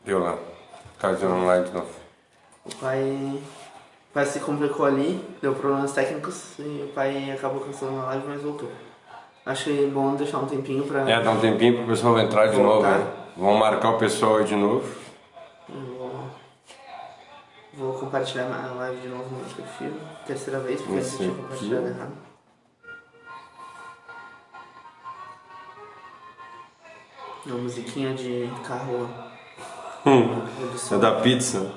Deu lá. Caiu online de novo. O pai se complicou ali, deu problemas técnicos e o pai acabou cancelando a live, mas voltou. Achei bom deixar um tempinho pra... Dá um tempinho pro pessoal entrar de novo, voltar. hein? Vão marcar o pessoal aí de novo. Vou compartilhar a live de novo no meu perfil. Terceira vez, porque antes eu tinha compartilhado errado. Uma musiquinha de carro. É da pizza.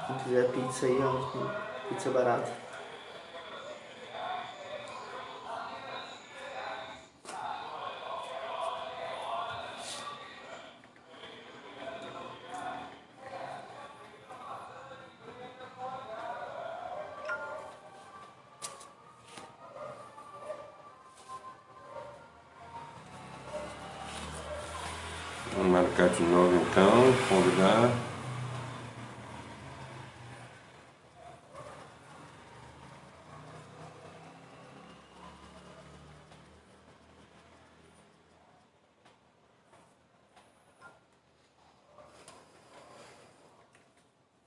Quem quiser pizza aí, ó. Pizza barata. Vamos marcar de novo então, convidar.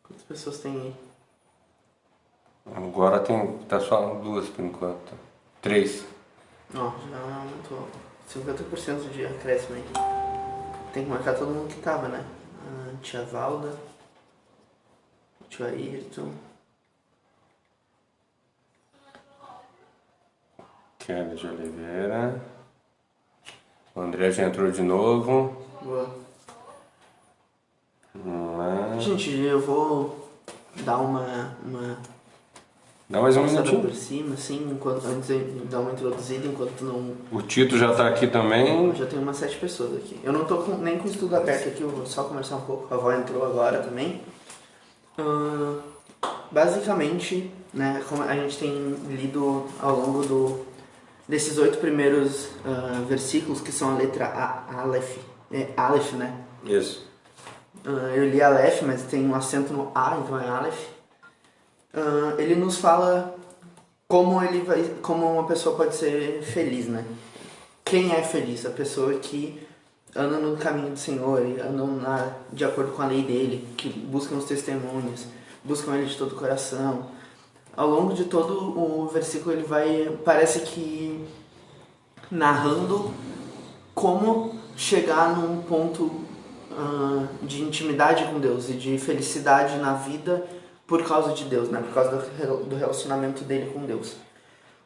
Quantas pessoas tem aí? Agora tá só 2 por enquanto. 3. Ó, já aumentou 50% de acréscimo aí. Tem que marcar todo mundo que tava, né? A tia Valda, o tio Ayrton. Kelly de Oliveira. O André já entrou de novo. Boa. Vamos lá. Gente, eu vou dar uma Dá mais um passada minutinho. por cima, assim, antes de dar uma introduzida, enquanto não... O Tito já tá aqui também. Já tem umas 7 pessoas aqui. Eu não tô nem com o estudo aberto aqui, eu vou só conversar um pouco. A avó entrou agora também. Basicamente, né, como a gente tem lido ao longo desses 8 primeiros versículos, que são a letra Aleph, Aleph, né? Isso. Eu li Aleph, mas tem um acento no A, então é Aleph. Ele nos fala como uma pessoa pode ser feliz, né? Quem é feliz? A pessoa que anda no caminho do Senhor, anda de acordo com a lei dele, que buscam os testemunhos, buscam ele de todo o coração. Ao longo de todo o versículo ele parece que narrando como chegar num ponto de intimidade com Deus e de felicidade na vida por causa de Deus, né? Por causa do relacionamento dele com Deus.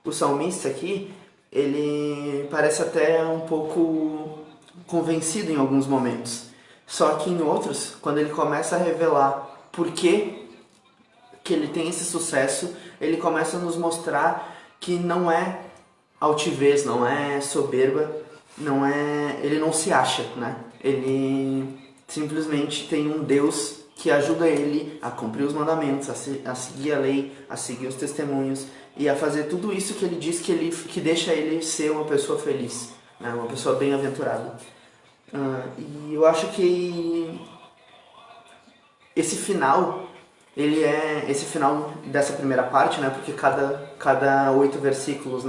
O salmista aqui, ele parece até um pouco convencido em alguns momentos. Só que em outros, quando ele começa a revelar por que ele tem esse sucesso, ele começa a nos mostrar que não é altivez, não é soberba, ele não se acha, né? Ele simplesmente tem um Deus que ajuda ele a cumprir os mandamentos, a seguir a lei, a seguir os testemunhos e a fazer tudo isso que ele diz que deixa ele ser uma pessoa feliz, né? Uma pessoa bem-aventurada. E eu acho que esse final, esse final dessa primeira parte, né? Porque cada 8 versículos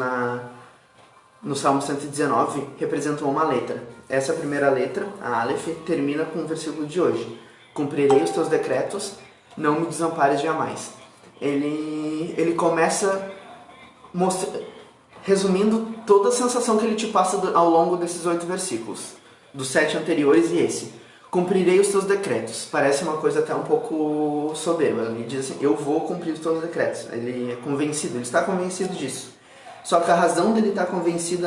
no Salmo 119 representam uma letra. Essa primeira letra, a Aleph, termina com o versículo de hoje. Cumprirei os teus decretos, não me desampares jamais. Ele começa resumindo toda a sensação que ele te passa ao longo desses 8 versículos, dos 7 anteriores e esse. Cumprirei os teus decretos. Parece uma coisa até um pouco soberba. Ele diz assim, eu vou cumprir os teus decretos. Ele é convencido, ele está convencido disso. Só que a razão dele estar convencido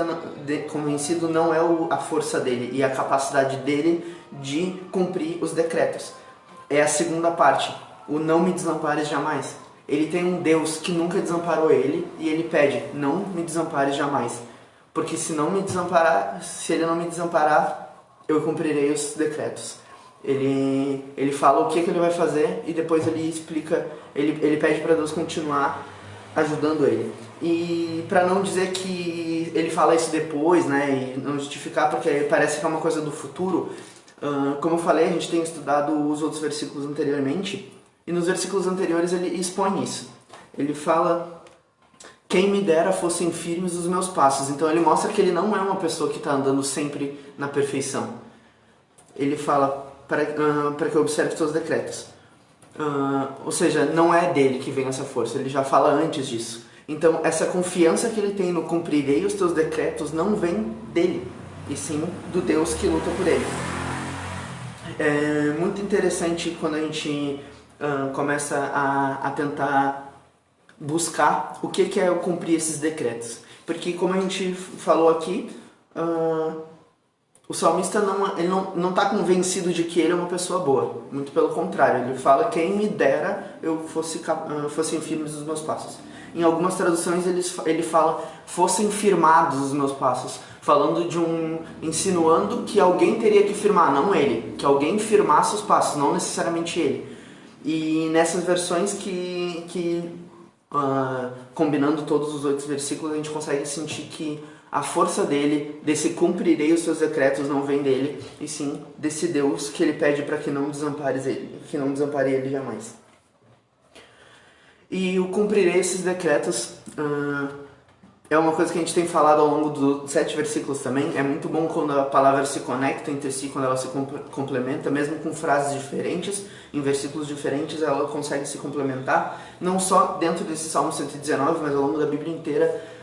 não é a força dele e a capacidade dele de cumprir os decretos. É a segunda parte, o não me desampares jamais. Ele tem um Deus que nunca desamparou ele e ele pede, não me desampares jamais. Porque se ele não me desamparar, eu cumprirei os decretos. Ele fala o que ele vai fazer e depois ele explica, ele pede para Deus continuar ajudando ele. E para não dizer que ele fala isso depois, né, e não justificar porque parece que é uma coisa do futuro, como eu falei, a gente tem estudado os outros versículos anteriormente, e nos versículos anteriores ele expõe isso. Ele fala quem me dera fossem firmes os meus passos. Então ele mostra que ele não é uma pessoa que está andando sempre na perfeição. Ele fala para que eu observe os teus decretos. Ou seja, não é dele que vem essa força, ele já fala antes disso. Então essa confiança que ele tem no cumprirei os teus decretos não vem dele, e sim do Deus que luta por ele. É muito interessante quando a gente começa a tentar buscar o que é cumprir esses decretos. Porque como a gente falou aqui, o salmista não está convencido de que ele é uma pessoa boa. Muito pelo contrário, ele fala: quem me dera eu fossem firmes os meus passos. Em algumas traduções ele fala: fossem firmados os meus passos, falando insinuando que alguém teria que firmar, não ele, que alguém firmasse os passos, não necessariamente ele. E nessas versões combinando todos os 8 versículos, a gente consegue sentir que a força dele, desse cumprirei os seus decretos, não vem dele, e sim desse Deus que ele pede para que não desampare ele jamais. E o cumprirei esses decretos é uma coisa que a gente tem falado ao longo dos 7 versículos também. É muito bom quando a palavra se conecta entre si, quando ela se complementa, mesmo com frases diferentes, em versículos diferentes, ela consegue se complementar, não só dentro desse Salmo 119, mas ao longo da Bíblia inteira.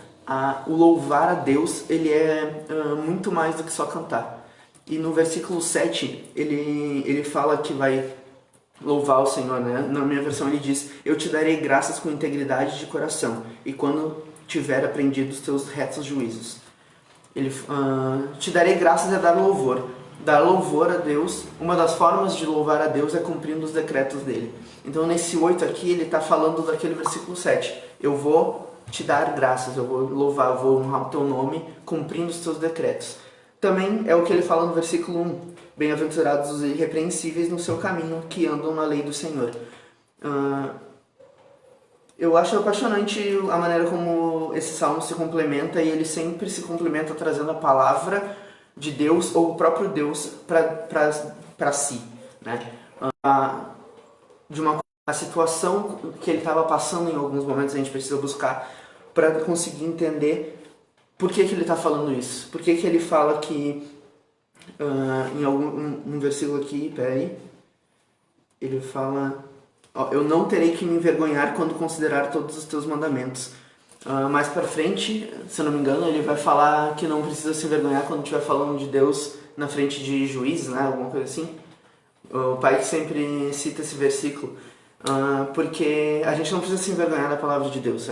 O louvar a Deus, ele é muito mais do que só cantar. E no versículo 7, ele fala que vai louvar o Senhor, né? Na minha versão ele diz: eu te darei graças com integridade de coração, e quando tiver aprendido os teus retos juízos. Te darei graças é dar louvor. Dar louvor a Deus, uma das formas de louvar a Deus é cumprindo os decretos dele. Então nesse 8 aqui, ele está falando daquele versículo 7. Eu vou te dar graças, eu vou louvar, vou honrar o teu nome, cumprindo os teus decretos. Também é o que ele fala no versículo 1. Bem-aventurados os irrepreensíveis no seu caminho, que andam na lei do Senhor. Eu acho apaixonante a maneira como esse salmo se complementa, e ele sempre se complementa trazendo a palavra de Deus ou o próprio Deus para si, né? A situação que ele estava passando em alguns momentos a gente precisa buscar para conseguir entender por que ele está falando isso. Por que ele fala que em um versículo aqui, peraí, ele fala: eu não terei que me envergonhar quando considerar todos os teus mandamentos. Mais para frente, se eu não me engano, ele vai falar que não precisa se envergonhar quando estiver falando de Deus na frente de juízes, né? Alguma coisa assim. O pai que sempre cita esse versículo. Porque a gente não precisa se envergonhar da palavra de Deus.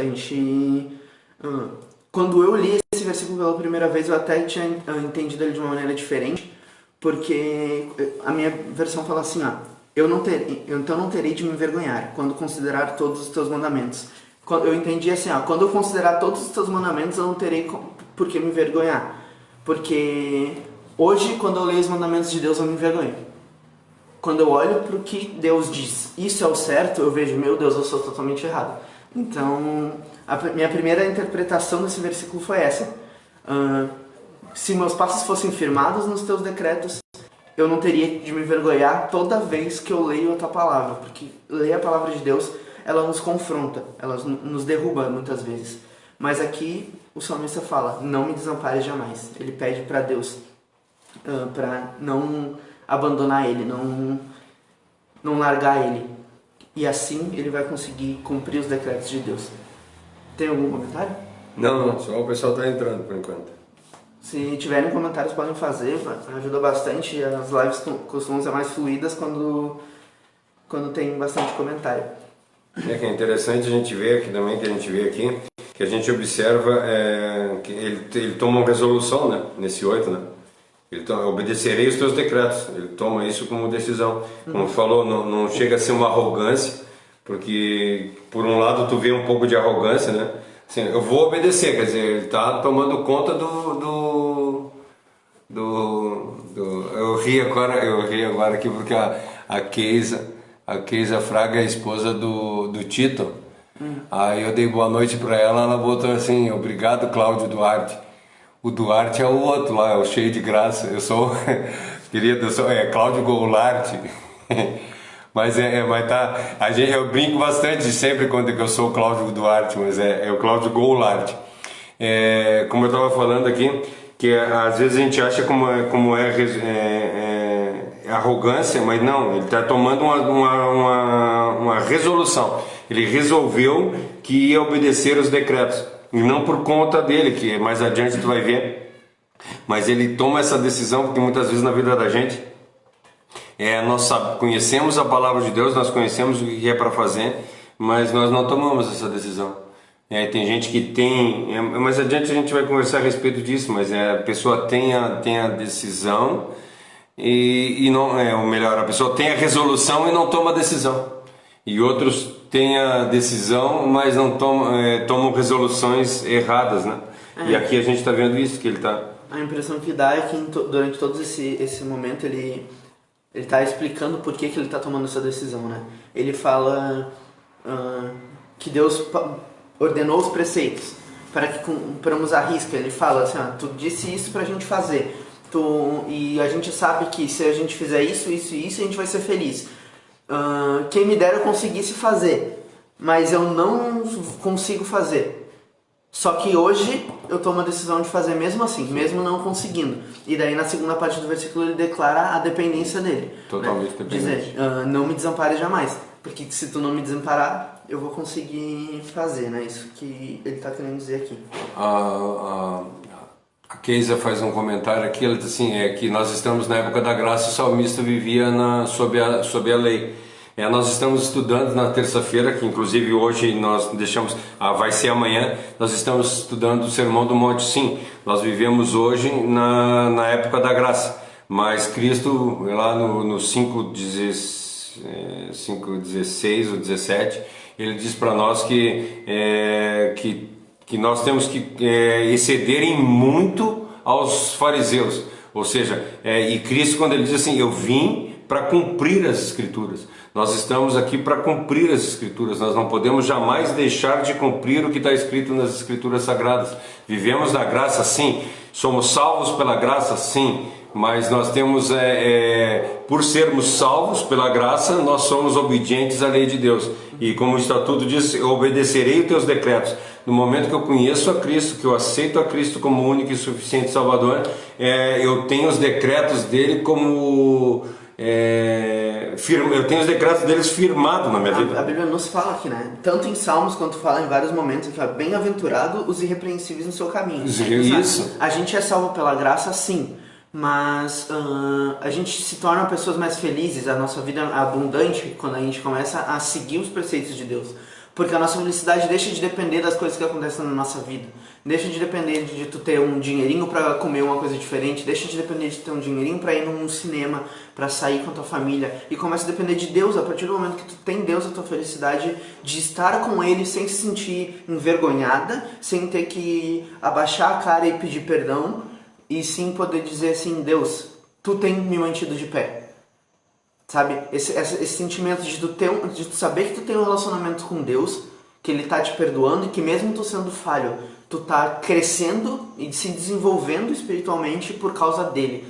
Quando eu li esse versículo pela primeira vez, eu até tinha entendido ele de uma maneira diferente, porque a minha versão fala assim: eu não terei de me envergonhar quando considerar todos os teus mandamentos. Eu entendi assim: quando eu considerar todos os teus mandamentos, eu não terei por que me envergonhar, porque hoje, quando eu leio os mandamentos de Deus, eu me envergonho. Quando eu olho para o que Deus diz, isso é o certo, eu vejo: meu Deus, eu sou totalmente errado. Então, a minha primeira interpretação desse versículo foi essa: se meus passos fossem firmados nos teus decretos, eu não teria de me envergonhar toda vez que eu leio a tua palavra, porque ler a palavra de Deus, ela nos confronta, ela nos derruba muitas vezes. Mas aqui o salmista fala: não me desampares jamais. Ele pede para Deus para não abandonar ele, não largar ele. E assim ele vai conseguir cumprir os decretos de Deus. Tem algum comentário? Não, só o pessoal está entrando por enquanto. Se tiverem comentários, podem fazer, ajuda bastante. As lives costumam ser mais fluídas quando tem bastante comentário. Que é interessante a gente ver aqui também, que a gente observa que ele toma uma resolução, né, nesse 8, né? Obedecerei os teus decretos. Ele toma isso como decisão. Como falou, não chega a ser uma arrogância, porque por um lado tu vê um pouco de arrogância, né? Assim, eu vou obedecer, quer dizer, ele está tomando conta eu ri agora aqui porque a Keisa Fraga é a esposa do Tito. Aí eu dei boa noite para ela botou assim: obrigado, Cláudio Duarte. O Duarte é o outro lá, é o cheio de graça. Eu sou Cláudio Goulart. Mas mas tá, eu brinco bastante sempre quando eu sou o Cláudio Duarte, mas é o Cláudio Goulart. Como eu estava falando aqui, que às vezes a gente acha como é arrogância, mas não, ele está tomando uma resolução. Ele resolveu que ia obedecer os decretos, e não por conta dele, que mais adiante tu vai ver, mas ele toma essa decisão porque muitas vezes na vida da gente nós conhecemos a palavra de Deus, nós conhecemos o que é para fazer, mas nós não tomamos essa decisão. Tem gente que tem, mais adiante a gente vai conversar a respeito disso, mas a pessoa tem a decisão e não, ou melhor, a pessoa tem a resolução e não toma a decisão. E outros têm a decisão, mas não tomam resoluções erradas, né? E aqui a gente está vendo isso, que ele está... A impressão que dá é que durante todo esse momento ele está explicando por que ele está tomando essa decisão, né? Ele fala que Deus ordenou os preceitos para que cumpramos a risca. Ele fala assim, tu disse isso para a gente fazer, e a gente sabe que se a gente fizer isso, isso e isso, a gente vai ser feliz. Quem me dera eu conseguisse fazer, mas eu não consigo fazer. Só que hoje eu tomo a decisão de fazer mesmo assim, mesmo não conseguindo. E daí na segunda parte do versículo ele declara a dependência dele. Totalmente dependente. Dizer, não me desampare jamais, porque se tu não me desamparar, eu vou conseguir fazer, né? Isso que ele está querendo dizer aqui. A Keisa faz um comentário aqui, ela diz assim, que nós estamos na época da graça, o salmista vivia sob a lei. Nós estamos estudando na terça-feira, que inclusive hoje nós deixamos, vai ser amanhã, nós estamos estudando o Sermão do Monte. Sim, nós vivemos hoje na época da graça, mas Cristo, lá no 5:16 ou 17, ele diz para nós que nós temos que exceder em muito aos fariseus, ou seja, e Cristo, quando ele diz assim, eu vim para cumprir as Escrituras. Nós estamos aqui para cumprir as Escrituras, nós não podemos jamais deixar de cumprir o que está escrito nas Escrituras Sagradas. Vivemos na graça, sim, somos salvos pela graça, sim, mas nós temos, por sermos salvos pela graça, nós somos obedientes à lei de Deus. E como o Estatuto diz, eu obedecerei os teus decretos. No momento que eu conheço a Cristo, que eu aceito a Cristo como único e suficiente Salvador, eu tenho os decretos dele como... eu tenho os decretos deles firmados na minha vida. A Bíblia nos fala aqui, né? Tanto em Salmos quanto fala em vários momentos que bem-aventurado os irrepreensíveis no seu caminho. Isso. A gente é salvo pela graça, sim, mas a gente se torna pessoas mais felizes, a nossa vida é abundante quando a gente começa a seguir os preceitos de Deus. Porque a nossa felicidade deixa de depender das coisas que acontecem na nossa vida. Deixa de depender de tu ter um dinheirinho para comer uma coisa diferente. Deixa de depender de ter um dinheirinho para ir num cinema, para sair com a tua família. E começa a depender de Deus. A partir do momento que tu tem Deus, a tua felicidade de estar com Ele sem se sentir envergonhada, sem ter que abaixar a cara e pedir perdão, e sim poder dizer assim, Deus, tu tem me mantido de pé. Sabe, esse sentimento de tu saber que tu tem um relacionamento com Deus, que Ele tá te perdoando e que mesmo tu sendo falho, tu tá crescendo e se desenvolvendo espiritualmente por causa dele,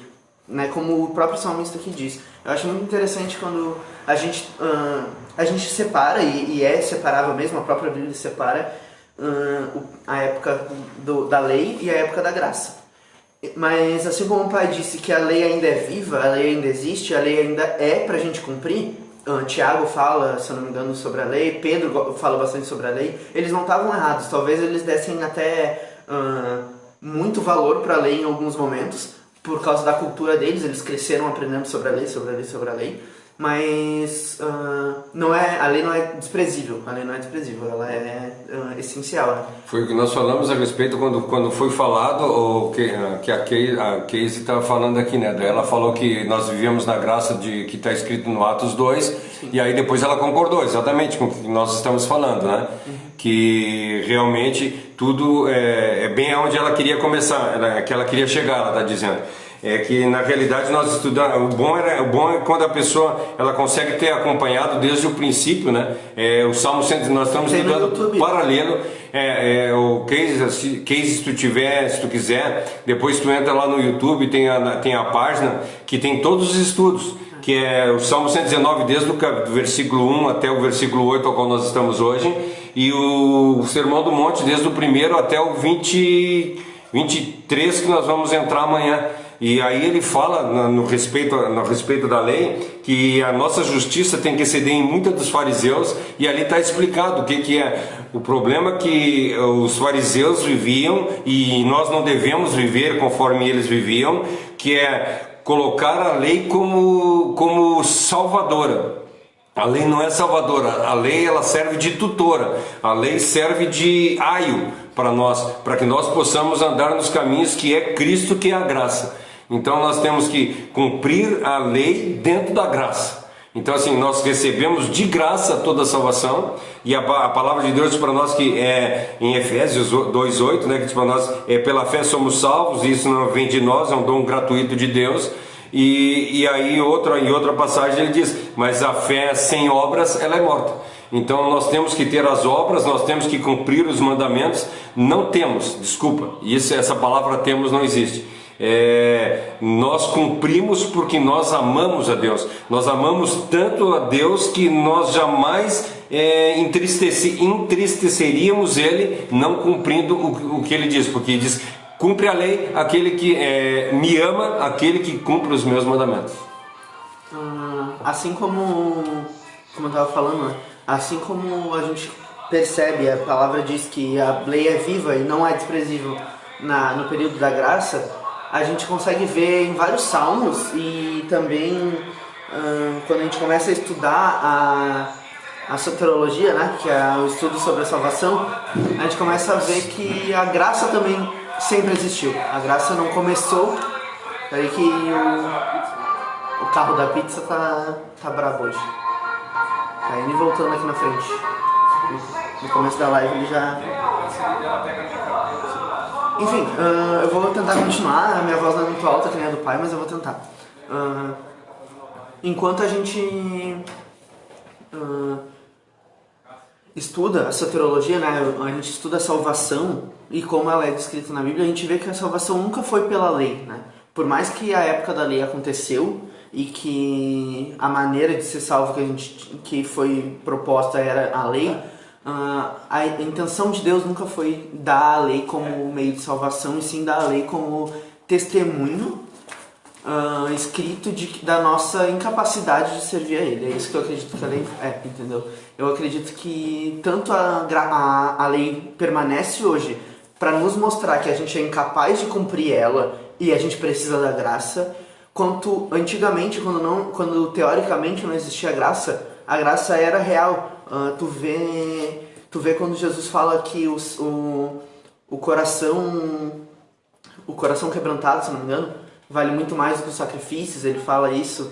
né? Como o próprio salmista aqui diz. Eu acho muito interessante quando a gente separa, e é separável mesmo, a própria Bíblia separa a época da lei e a época da graça. Mas assim como o pai disse que a lei ainda é viva, a lei ainda existe, a lei ainda é pra gente cumprir, Tiago fala, se eu não me engano, sobre a lei, Pedro fala bastante sobre a lei, eles não estavam errados, talvez eles dessem até muito valor para a lei em alguns momentos, por causa da cultura deles, eles cresceram aprendendo sobre a lei, mas a lei não é desprezível, ela é essencial, né? Foi o que nós falamos a respeito quando foi falado, que a Casey estava falando aqui, né? Ela falou que nós vivemos na graça que está escrito no Atos 2, sim. E aí depois ela concordou exatamente com o que nós estamos falando, né? Uhum. Que realmente tudo é bem aonde ela queria começar, que ela queria chegar, ela está dizendo. Que na realidade nós estudamos, o bom é quando a pessoa ela consegue ter acompanhado desde o princípio, né? O Salmo 100, nós estamos estudando paralelo. O case, se tu quiser, depois tu entra lá no YouTube, tem a página que tem todos os estudos. que é o Salmo 119, desde o versículo 1 até o versículo 8, ao qual nós estamos hoje, e o Sermão do Monte, desde o primeiro até o 23, que nós vamos entrar amanhã. E aí ele fala no respeito da lei, que a nossa justiça tem que exceder em muita dos fariseus, e ali está explicado o que é o problema que os fariseus viviam, e nós não devemos viver conforme eles viviam, que é colocar a lei como salvadora. A lei não é salvadora, a lei ela serve de tutora, a lei serve de aio para nós, para que nós possamos andar nos caminhos que é Cristo, que é a graça. Então nós temos que cumprir a lei dentro da graça. Então assim, nós recebemos de graça toda a salvação, e a palavra de Deus diz para nós que é em Efésios 2:8, né, que diz para nós, pela fé somos salvos, e isso não vem de nós, é um dom gratuito de Deus. E aí em outra passagem ele diz, mas a fé sem obras ela é morta. Então nós temos que ter as obras, nós temos que cumprir os mandamentos. Não temos, desculpa, essa palavra temos não existe. Nós cumprimos porque nós amamos a Deus. Nós amamos tanto a Deus que nós jamais entristeceríamos Ele não cumprindo o que Ele diz, porque Ele diz, cumpre a lei aquele que me ama, aquele que cumpre os meus mandamentos. Assim como eu estava falando, né? Assim como a gente percebe, a palavra diz que a lei é viva e não é desprezível no período da graça, a gente consegue ver em vários salmos, e também quando a gente começa a estudar a soteriologia, né, que é o estudo sobre a salvação, a gente começa a ver que a graça também sempre existiu. A graça não começou. Peraí que o carro da pizza tá brabo hoje. Tá indo e voltando aqui na frente. No começo da live ele já... Enfim, eu vou tentar continuar. A minha voz não é muito alta, que nem a do pai, mas eu vou tentar. Enquanto a gente estuda a soteriologia, né, a gente estuda a salvação e como ela é descrita na Bíblia, a gente vê que a salvação nunca foi pela lei, né? Por mais que a época da lei aconteceu e que a maneira de ser salvo que foi proposta era a lei, a intenção de Deus nunca foi dar a lei como meio de salvação, e sim dar a lei como testemunho escrito da nossa incapacidade de servir a Ele. É isso que eu acredito que a lei entendeu? Eu acredito que tanto a lei permanece hoje para nos mostrar que a gente é incapaz de cumprir ela e a gente precisa da graça, quanto antigamente, quando teoricamente não existia a graça era real. Tu vê quando Jesus fala que o coração quebrantado, se não me engano, vale muito mais do que os sacrifícios. Ele fala isso.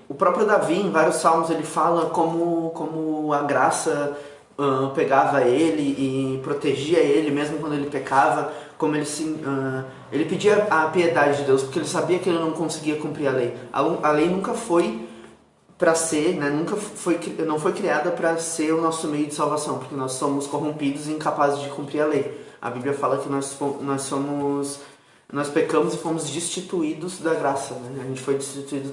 O próprio Davi, em vários salmos, ele fala como a graça pegava ele e protegia ele, mesmo quando ele pecava, como ele pedia a piedade de Deus, porque ele sabia que ele não conseguia cumprir a lei. A lei nunca foi para ser, né, não foi criada para ser o nosso meio de salvação, porque nós somos corrompidos e incapazes de cumprir a lei. A Bíblia fala que nós pecamos e fomos destituídos da graça, né? A gente foi destituído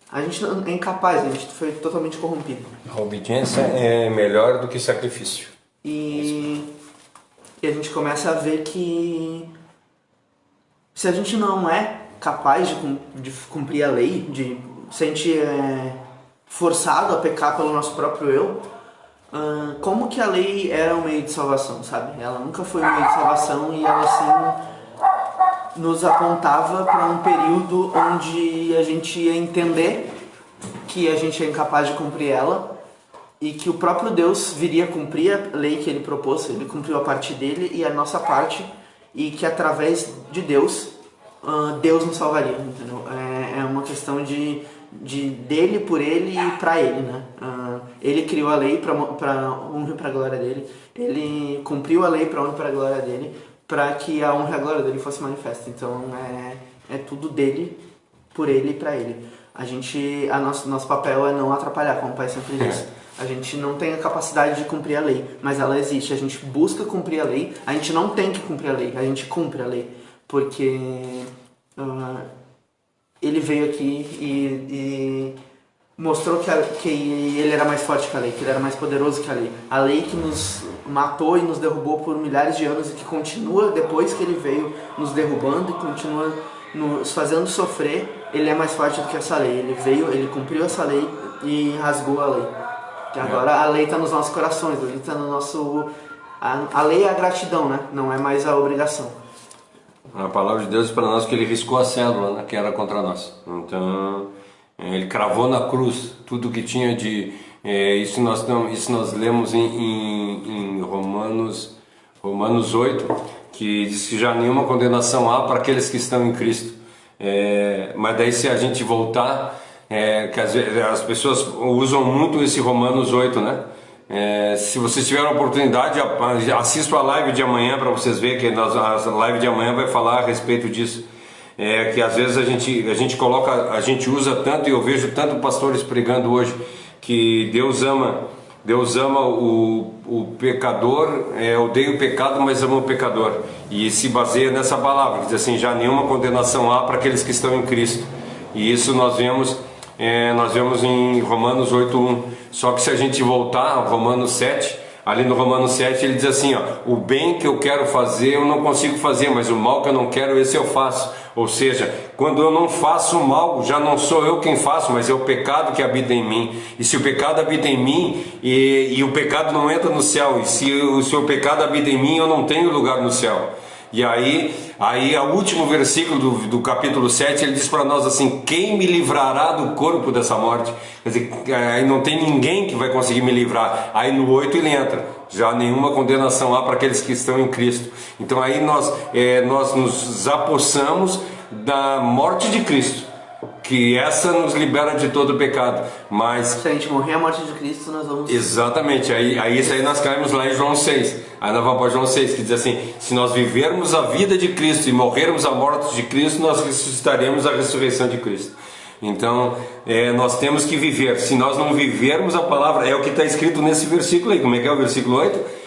a gente é incapaz, a gente foi totalmente corrompido. A obediência é melhor do que sacrifício. E a gente começa a ver que se a gente não é capaz de cumprir a lei, se a gente é forçado a pecar pelo nosso próprio eu, como que a lei era um meio de salvação, sabe? Ela nunca foi um meio de salvação, e ela sim nos apontava para um período onde a gente ia entender que a gente é incapaz de cumprir ela, e que o próprio Deus viria cumprir a lei que Ele propôs. Ele cumpriu a parte dele e a nossa parte, e que através de Deus, Deus nos salvaria, entendeu? É uma questão de dele, por ele e para ele, né? Ele criou a lei para honra e para glória dele. Ele cumpriu a lei para honra e para glória dele, para que a honra e a glória dele fosse manifesta. Então é tudo dele, por ele e para ele. Nosso papel é não atrapalhar, como o pai sempre diz. A gente não tem a capacidade de cumprir a lei, mas ela existe. A gente busca cumprir a lei. A gente não tem que cumprir a lei, a gente cumpre a lei, porque ele veio aqui e mostrou que ele era mais forte que a lei, que ele era mais poderoso que a lei. A lei que nos matou e nos derrubou por milhares de anos e que continua, depois que ele veio, nos derrubando e continua nos fazendo sofrer, ele é mais forte do que essa lei. Ele veio, ele cumpriu essa lei e rasgou a lei. E agora a lei está nos nossos corações, a lei está no nosso... A lei é a gratidão, né? Não é mais a obrigação. A palavra de Deus diz para nós que ele riscou a cédula, né, que era contra nós. Então, ele cravou na cruz tudo que tinha de... isso nós lemos em Romanos 8, que diz que já nenhuma condenação há para aqueles que estão em Cristo. Mas daí se a gente voltar, que as pessoas usam muito esse Romanos 8, né? Se vocês tiverem a oportunidade, assistam a live de amanhã para vocês verem que a live de amanhã vai falar a respeito disso. Que às vezes a gente usa tanto, e eu vejo tanto pastores pregando hoje, que Deus ama o pecador, odeia o pecado, mas ama o pecador, e se baseia nessa palavra, que diz assim, já nenhuma condenação há para aqueles que estão em Cristo. E isso nós vemos em Romanos 8:1. Só que se a gente voltar a Romanos 7, ali no Romanos 7 ele diz assim, ó, o bem que eu quero fazer eu não consigo fazer, mas o mal que eu não quero, esse eu faço. Ou seja, quando eu não faço o mal, já não sou eu quem faço, mas é o pecado que habita em mim. E se o pecado habita em mim, e o pecado não entra no céu, e se o seu pecado habita em mim, eu não tenho lugar no céu. E aí o último versículo do capítulo 7, ele diz para nós assim, quem me livrará do corpo dessa morte? Quer dizer, aí não tem ninguém que vai conseguir me livrar. Aí no 8 ele entra, já nenhuma condenação há para aqueles que estão em Cristo. Então aí nós nos apossamos da morte de Cristo, que essa nos libera de todo o pecado. Mas se a gente morrer a morte de Cristo, nós vamos... Exatamente, aí nós caímos lá em João 6. Aí nós vamos para João 6, que diz assim, se nós vivermos a vida de Cristo e morrermos a morte de Cristo, nós ressuscitaremos a ressurreição de Cristo. Então, nós temos que viver. Se nós não vivermos a palavra, é o que está escrito nesse versículo aí. Como é que é o versículo 8?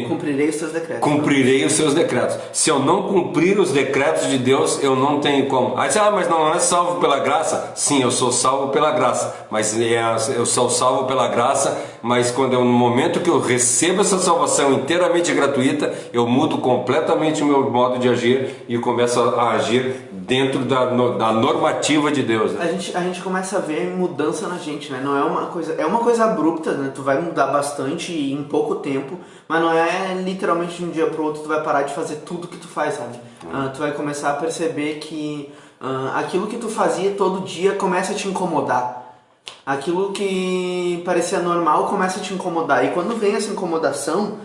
Cumprirei os seus decretos. Cumprirei os seus decretos. Se eu não cumprir os decretos de Deus, eu não tenho como. Aí mas não é salvo pela graça? Sim, eu sou salvo pela graça. Mas eu sou salvo pela graça, mas no momento que eu recebo essa salvação inteiramente gratuita, eu mudo completamente o meu modo de agir e começo a agir dentro da normativa de Deus, né? A gente começa a ver mudança na gente, né? Não é uma coisa abrupta, né? Tu vai mudar bastante em pouco tempo, mas não é literalmente de um dia pro outro tu vai parar de fazer tudo que tu faz, sabe? Tu vai começar a perceber que aquilo que tu fazia todo dia começa a te incomodar. Aquilo que parecia normal começa a te incomodar. E quando vem essa incomodação,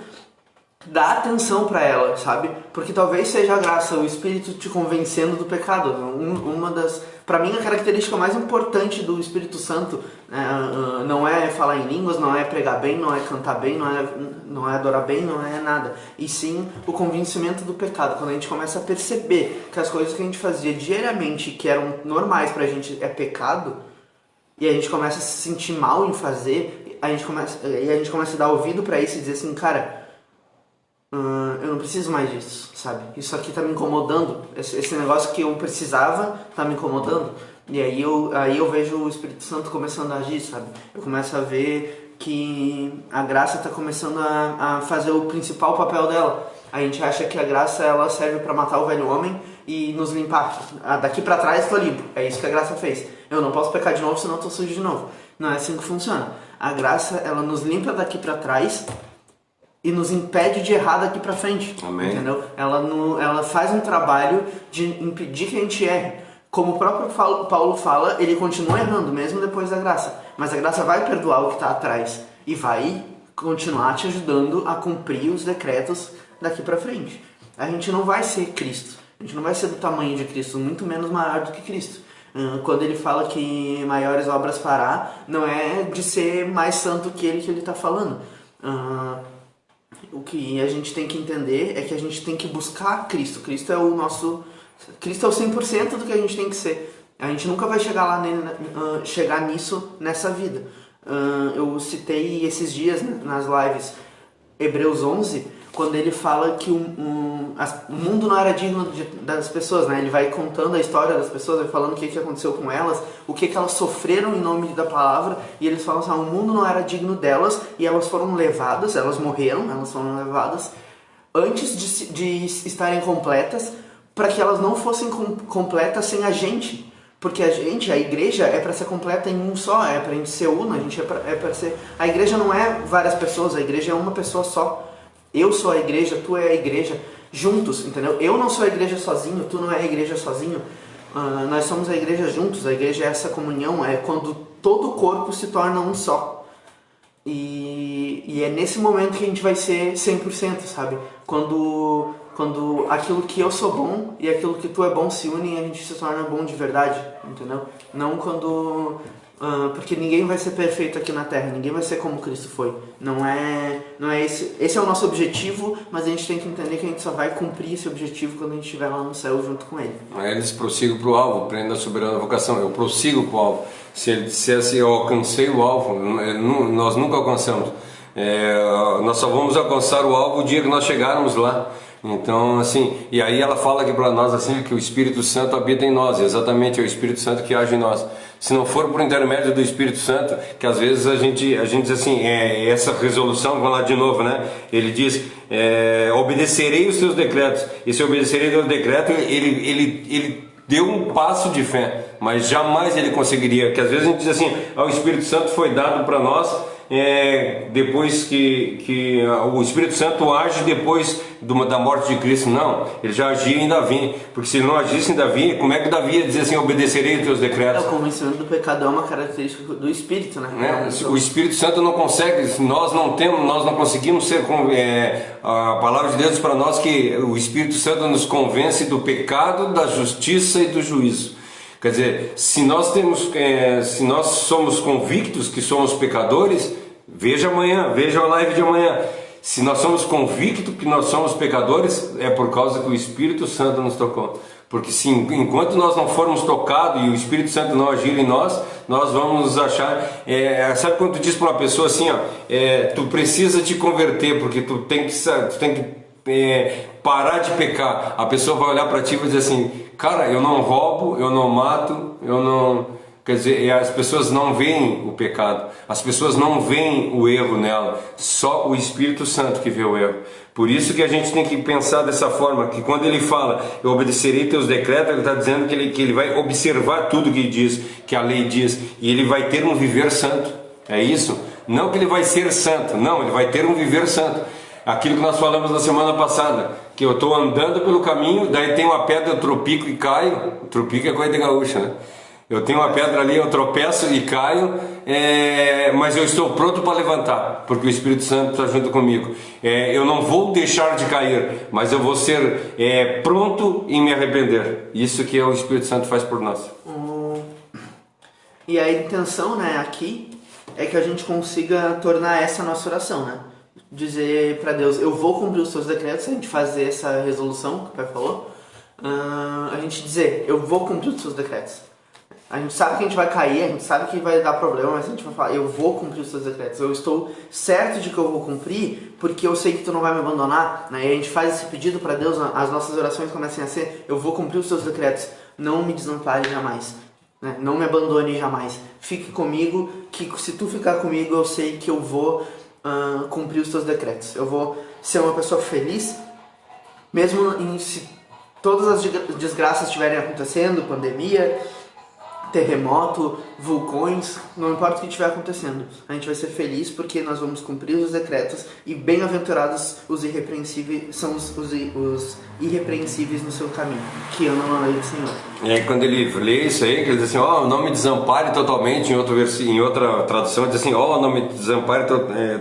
dá atenção para ela, sabe? Porque talvez seja a graça, o Espírito te convencendo do pecado. Para mim, a característica mais importante do Espírito Santo não é falar em línguas, não é pregar bem, não é cantar bem, não é adorar bem, não é nada. E sim o convencimento do pecado. Quando a gente começa a perceber que as coisas que a gente fazia diariamente, que eram normais pra gente, é pecado, e a gente começa a se sentir mal em fazer, a gente começa a dar ouvido pra isso e dizer assim, cara, eu não preciso mais disso, sabe? Isso aqui tá me incomodando, esse negócio que eu precisava tá me incomodando. E aí eu vejo o Espírito Santo começando a agir, sabe? Eu começo a ver que a graça tá começando a fazer o principal papel dela. A gente acha que a graça ela serve para matar o velho homem e nos limpar. Daqui para trás tô limpo, é isso que a graça fez. Eu não posso pecar de novo, senão eu tô sujo de novo. Não é assim que funciona. A graça, ela nos limpa daqui para trás e nos impede de errar daqui para frente. Amém. Entendeu? Ela faz um trabalho de impedir que a gente erre. Como o próprio Paulo fala, ele continua errando, mesmo depois da graça. Mas a graça vai perdoar o que está atrás e vai continuar te ajudando a cumprir os decretos daqui para frente. A gente não vai ser Cristo. A gente não vai ser do tamanho de Cristo, muito menos maior do que Cristo. Quando ele fala que maiores obras fará, não é de ser mais santo que ele está falando. O que a gente tem que entender é que a gente tem que buscar Cristo. Cristo é o 100% do que a gente tem que ser. A gente nunca vai chegar nisso nessa vida. Eu citei esses dias nas lives Hebreus 11, quando ele fala que o mundo não era digno das pessoas, né? Ele vai contando a história das pessoas, vai falando o que aconteceu com elas, o que elas sofreram em nome da palavra, e eles falam assim, o mundo não era digno delas, e elas foram levadas, elas morreram, elas foram levadas antes de estarem completas, para que elas não fossem completas sem a gente. Porque a igreja é para ser completa em um só, é para a gente ser uno, a gente é para ser... A igreja não é várias pessoas, a igreja é uma pessoa só. Eu sou a igreja, tu é a igreja, juntos, entendeu? Eu não sou a igreja sozinho, tu não é a igreja sozinho. Nós somos a igreja juntos, a igreja é essa comunhão, é quando todo o corpo se torna um só. E é nesse momento que a gente vai ser 100%, sabe? Quando aquilo que eu sou bom e aquilo que tu é bom se unem, a gente se torna bom de verdade, entendeu? Não quando... porque ninguém vai ser perfeito aqui na Terra, ninguém vai ser como Cristo foi. Não é esse é o nosso objetivo, mas a gente tem que entender que a gente só vai cumprir esse objetivo quando a gente estiver lá no céu junto com Ele. Eles prossigam para o alvo, prenda a soberana vocação, eu prossigo para o alvo. Se ele dissesse eu alcancei o alvo, nós nunca alcançamos. Nós só vamos alcançar o alvo o dia que nós chegarmos lá. Então, assim, e aí ela fala aqui para nós assim que o Espírito Santo habita em nós, exatamente é o Espírito Santo que age em nós. Se não for por intermédio do Espírito Santo, que às vezes a gente diz assim, essa resolução, vamos lá de novo, né? Ele diz, obedecerei os teus decretos. E se obedecerei os teus decretos, ele deu um passo de fé, mas jamais ele conseguiria, que às vezes a gente diz assim, o Espírito Santo foi dado para nós, depois que o Espírito Santo age depois da morte de Cristo. Não, ele já agia em Davi, porque se ele não agisse em Davi, como é que Davi ia dizer assim, obedecerei os teus decretos? O convencimento do pecado é uma característica do Espírito, né? O Espírito Santo não consegue, nós não conseguimos ser, a palavra de Deus para nós que o Espírito Santo nos convence do pecado, da justiça e do juízo. Quer dizer, se nós somos convictos que somos pecadores, veja a live de amanhã. Se nós somos convictos que nós somos pecadores, é por causa que o Espírito Santo nos tocou. Porque se enquanto nós não formos tocados e o Espírito Santo não agir em nós, nós vamos nos achar... sabe quando tu diz para uma pessoa assim, tu precisa te converter, porque tu tem que parar de pecar. A pessoa vai olhar para ti e vai dizer assim, cara, eu não roubo, eu não mato, eu não... Quer dizer, as pessoas não veem o pecado, as pessoas não veem o erro nela, só o Espírito Santo que vê o erro. Por isso que a gente tem que pensar dessa forma, que quando ele fala, eu obedecerei teus decretos, ele está dizendo que ele vai observar tudo que diz, que a lei diz, e ele vai ter um viver santo. É isso? Não que ele vai ser santo, não, ele vai ter um viver santo. Aquilo que nós falamos na semana passada, que eu estou andando pelo caminho, daí tem uma pedra, eu tropico e caio. Tropico é coisa de gaúcha, né? Eu tenho uma pedra ali, eu tropeço e caio, mas eu estou pronto para levantar, porque o Espírito Santo está junto comigo. Eu não vou deixar de cair, mas eu vou ser pronto em me arrepender. Isso que o Espírito Santo faz por nós. E a intenção, né, aqui é que a gente consiga tornar essa a nossa oração, né? Dizer para Deus, eu vou cumprir os seus decretos, a gente fazer essa resolução que o Pai falou, a gente dizer, eu vou cumprir os seus decretos. A gente sabe que a gente vai cair, a gente sabe que vai dar problema, mas a gente vai falar, eu vou cumprir os seus decretos, eu estou certo de que eu vou cumprir, porque eu sei que tu não vai me abandonar, né? E a gente faz esse pedido para Deus, as nossas orações começam a ser, eu vou cumprir os seus decretos, não me desampare jamais, né? Não me abandone jamais, fique comigo, que se tu ficar comigo eu sei que eu vou cumprir os teus decretos, eu vou ser uma pessoa feliz, mesmo se todas as desgraças estiverem acontecendo, pandemia, terremoto, vulcões, não importa o que estiver acontecendo, a gente vai ser feliz porque nós vamos cumprir os decretos e bem-aventurados os irrepreensíveis, são os irrepreensíveis no seu caminho, que andam na lei do Senhor. E aí quando ele lê isso aí, que ele diz assim, não me desampare totalmente, em outra tradução ele diz assim, não me desampare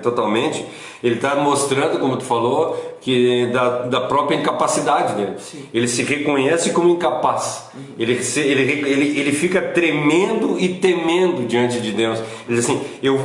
totalmente, ele está mostrando, como tu falou, que da própria incapacidade dele. Sim. Ele se reconhece como incapaz. Ele fica tremendo e temendo diante de Deus. Ele diz assim, eu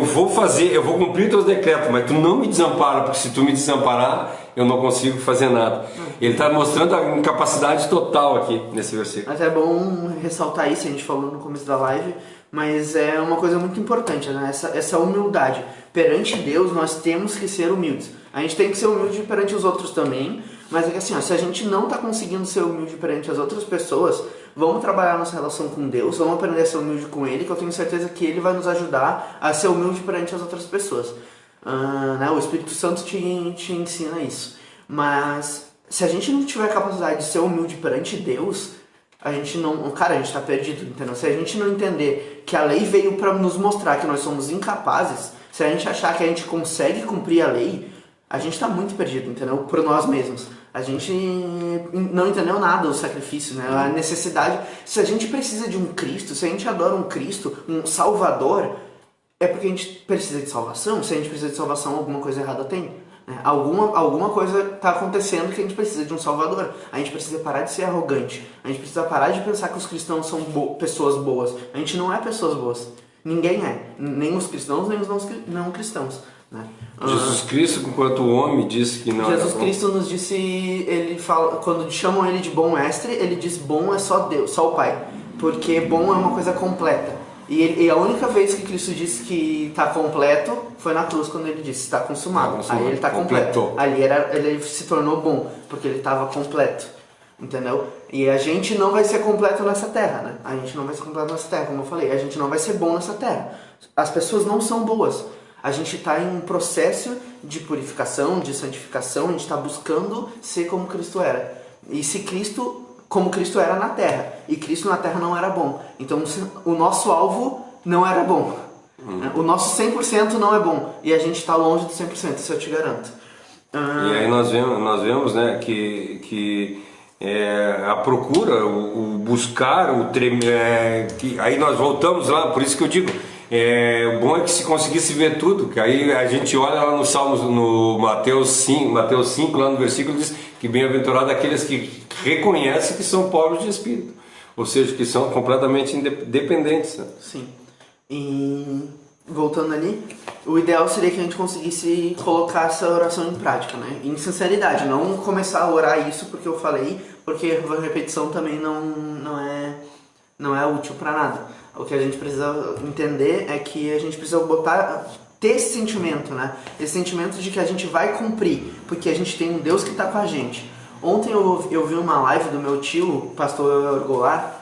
vou cumprir teus decretos, mas tu não me desampara, porque se tu me desamparar, eu não consigo fazer nada. Ele está mostrando a incapacidade total aqui nesse versículo. Mas é bom ressaltar isso, a gente falou no começo da live, mas é uma coisa muito importante, né? Essa humildade. Perante Deus nós temos que ser humildes. A gente tem que ser humilde perante os outros também, Mas é que assim, ó, se a gente não tá conseguindo ser humilde perante as outras pessoas, vamos trabalhar nossa relação com Deus, vamos aprender a ser humilde com Ele, que eu tenho certeza que Ele vai nos ajudar a ser humilde perante as outras pessoas. Né? O Espírito Santo te ensina isso. Mas se a gente não tiver a capacidade de ser humilde perante Deus, a gente não... Cara, a gente tá perdido, entendeu? Se a gente não entender que a lei veio para nos mostrar que nós somos incapazes, se a gente achar que a gente consegue cumprir a lei, a gente tá muito perdido, entendeu? Por nós mesmos. A gente não entendeu nada do sacrifício, né? A necessidade... Se a gente precisa de um Cristo, se a gente adora um Cristo, um Salvador, é porque a gente precisa de salvação. Se a gente precisa de salvação, alguma coisa errada tem. Né? Alguma coisa está acontecendo que a gente precisa de um Salvador. A gente precisa parar de ser arrogante. A gente precisa parar de pensar que os cristãos são pessoas boas. A gente não é pessoas boas. Ninguém é. Nem os cristãos, nem os não cristãos. Né? Jesus Cristo, enquanto homem, disse que não Jesus era Cristo nos disse, ele fala, quando chamam ele de bom mestre, ele diz bom é só Deus, só o Pai. Porque bom é uma coisa completa. E a única vez que Cristo disse que está completo foi na cruz, quando ele disse está consumado. Aí ele está completo. Ali ele se tornou bom, porque ele estava completo. Entendeu? E a gente não vai ser completo nessa terra, né? A gente não vai ser completo nessa terra, como eu falei. A gente não vai ser bom nessa terra. As pessoas não são boas. A gente está em um processo de purificação, de santificação. A gente está buscando ser como Cristo era. E se Cristo... como Cristo era na Terra, e Cristo na Terra não era bom. Então o nosso alvo não era bom. O nosso 100% não é bom, e a gente está longe do 100%, isso eu te garanto. E aí nós vemos, né, que a procura, o buscar, que aí nós voltamos lá, por isso que eu digo, o bom é que se conseguisse ver tudo, que aí a gente olha lá no Salmos, no Mateus 5, lá no versículo diz que bem-aventurado aqueles que reconhecem que são pobres de espírito, ou seja, que são completamente independentes. Né? Sim. E voltando ali, o ideal seria que a gente conseguisse colocar essa oração em prática, né? Em sinceridade, não começar a orar isso porque eu falei, porque a repetição também não é útil para nada. O que a gente precisa entender é que a gente precisa ter esse sentimento, né? Esse sentimento de que a gente vai cumprir, porque a gente tem um Deus que está com a gente. Ontem eu vi uma live do meu tio, o pastor Goulart,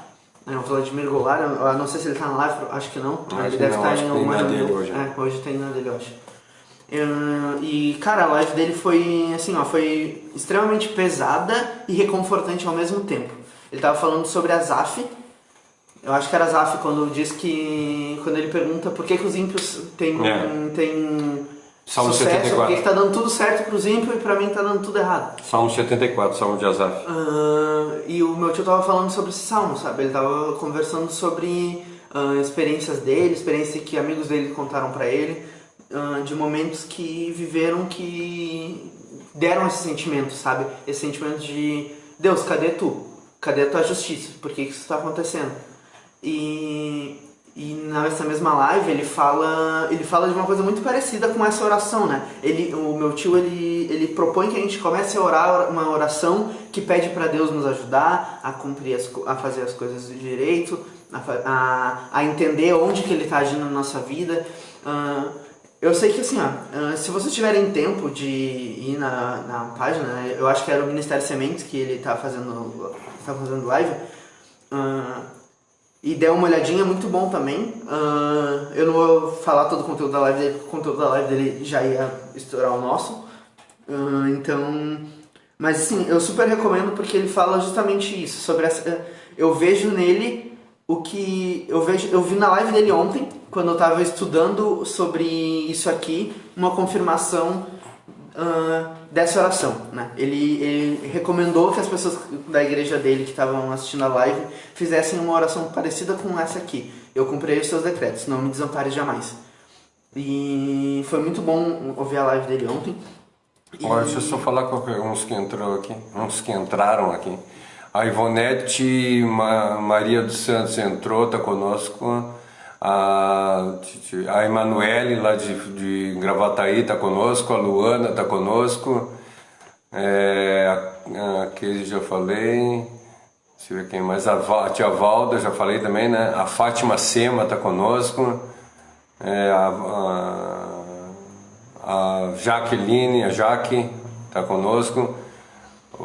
o Vladimir Goulart, eu não sei se ele está na live, acho que não. Ele deve estar em alguma reunião. Hoje tem na dele, eu acho. E, cara, a live dele foi, assim, foi extremamente pesada e reconfortante ao mesmo tempo. Ele estava falando sobre Asaf. Eu acho que era Asaf quando ele pergunta por que os ímpios têm Salmo sucesso, 74. por que está dando tudo certo para os ímpios e para mim está dando tudo errado. Salmo 74, Salmo de Asaf. E o meu tio estava falando sobre esse salmo, sabe? Ele estava conversando sobre experiências dele, experiências que amigos dele contaram para ele, de momentos que viveram que deram esse sentimento, sabe? Esse sentimento de Deus, cadê tu? Cadê a tua justiça? Por que isso está acontecendo? E nessa mesma live ele fala de uma coisa muito parecida com essa oração, né? O meu tio ele propõe que a gente comece a orar uma oração que pede para Deus nos ajudar a cumprir, a fazer as coisas direito, a entender onde que Ele está agindo na nossa vida. Eu sei que assim, se vocês tiverem tempo de ir na página, né? Eu acho que era o Ministério Sementes que ele está fazendo live. E der uma olhadinha, é muito bom também. Eu não vou falar todo o conteúdo da live dele, porque o conteúdo da live dele já ia estourar o nosso. Mas assim, eu super recomendo porque ele fala justamente isso, sobre eu vejo nele o que eu vi na live dele ontem, quando eu estava estudando sobre isso aqui, uma confirmação dessa oração, né? Ele recomendou que as pessoas da igreja dele que estavam assistindo a live fizessem uma oração parecida com essa aqui. Eu cumprirei os seus decretos, não me desampares jamais. E foi muito bom ouvir a live dele ontem. Olha, deixa eu só falar com uns que entraram aqui. A Ivonete Maria dos Santos entrou, está conosco. A Emanuele lá de Gravataí está conosco, a Luana está conosco, aquele já falei, deixa eu ver quem mais, a tia Valda já falei também, né? A Fátima Sema está conosco, a Jaqueline, a Jaque está conosco,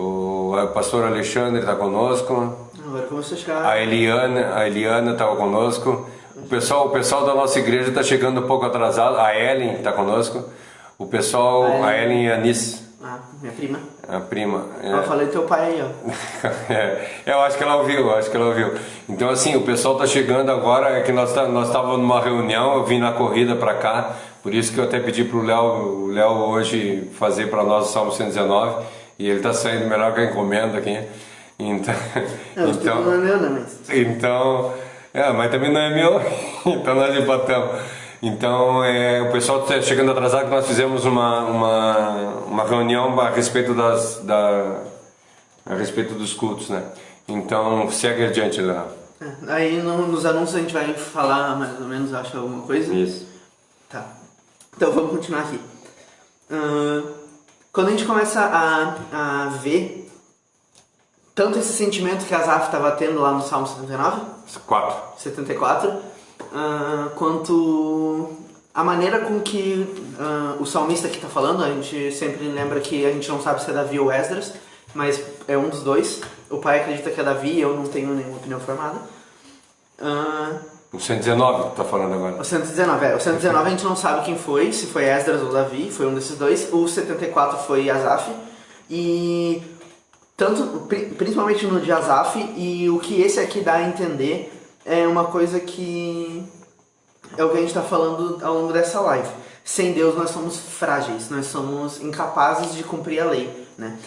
O pastor Alexandre está conosco. Agora começou a chegar. A Eliana está conosco. O pessoal da nossa igreja está chegando um pouco atrasado. A Ellen está conosco. O pessoal, a Ellen e a Anice. Ah, minha prima. A prima. Eu falei teu pai aí, ó. Eu acho que ela ouviu, Então assim, o pessoal está chegando agora, é que nós estávamos numa reunião, eu vim na corrida para cá, por isso que eu até pedi para o Léo hoje fazer para nós o Salmo 119, e ele está saindo melhor que a encomenda aqui. Então, não é meu, né? Mas também não é meu, então nós empatamos. Então, o pessoal está chegando atrasado, que nós fizemos uma reunião a respeito a respeito dos cultos, né? Então, segue adiante, Léo. Aí nos anúncios a gente vai falar mais ou menos, acho, alguma coisa. Isso. Tá. Então vamos continuar aqui. Quando a gente começa a ver tanto esse sentimento que Asaf estava tendo lá no Salmo 74, quanto a maneira com que o salmista aqui está falando, a gente sempre lembra que a gente não sabe se é Davi ou Esdras, mas é um dos dois. O pai acredita que é Davi, eu não tenho nenhuma opinião formada. O 119 tá falando agora. O 119 a gente não sabe quem foi, se foi Esdras ou Davi, foi um desses dois. O 74 foi Asaf. E principalmente no de Asaf, e o que esse aqui dá a entender é uma coisa que é o que a gente está falando ao longo dessa live. Sem Deus nós somos frágeis, nós somos incapazes de cumprir a lei, né?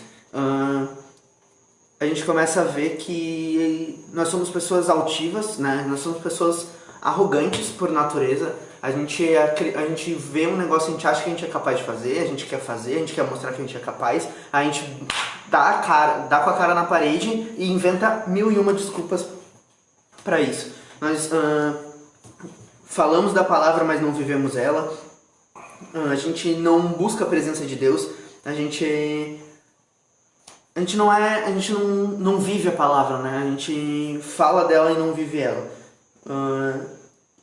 A gente começa a ver que nós somos pessoas altivas, né? Nós somos pessoas arrogantes por natureza. A gente vê um negócio, a gente acha que a gente é capaz de fazer, a gente quer mostrar que a gente é capaz, a gente dá com a cara na parede e inventa 1001 desculpas para isso. Nós falamos da palavra, mas não vivemos ela. A gente não busca a presença de Deus. A gente não vive a palavra, né? A gente fala dela e não vive ela.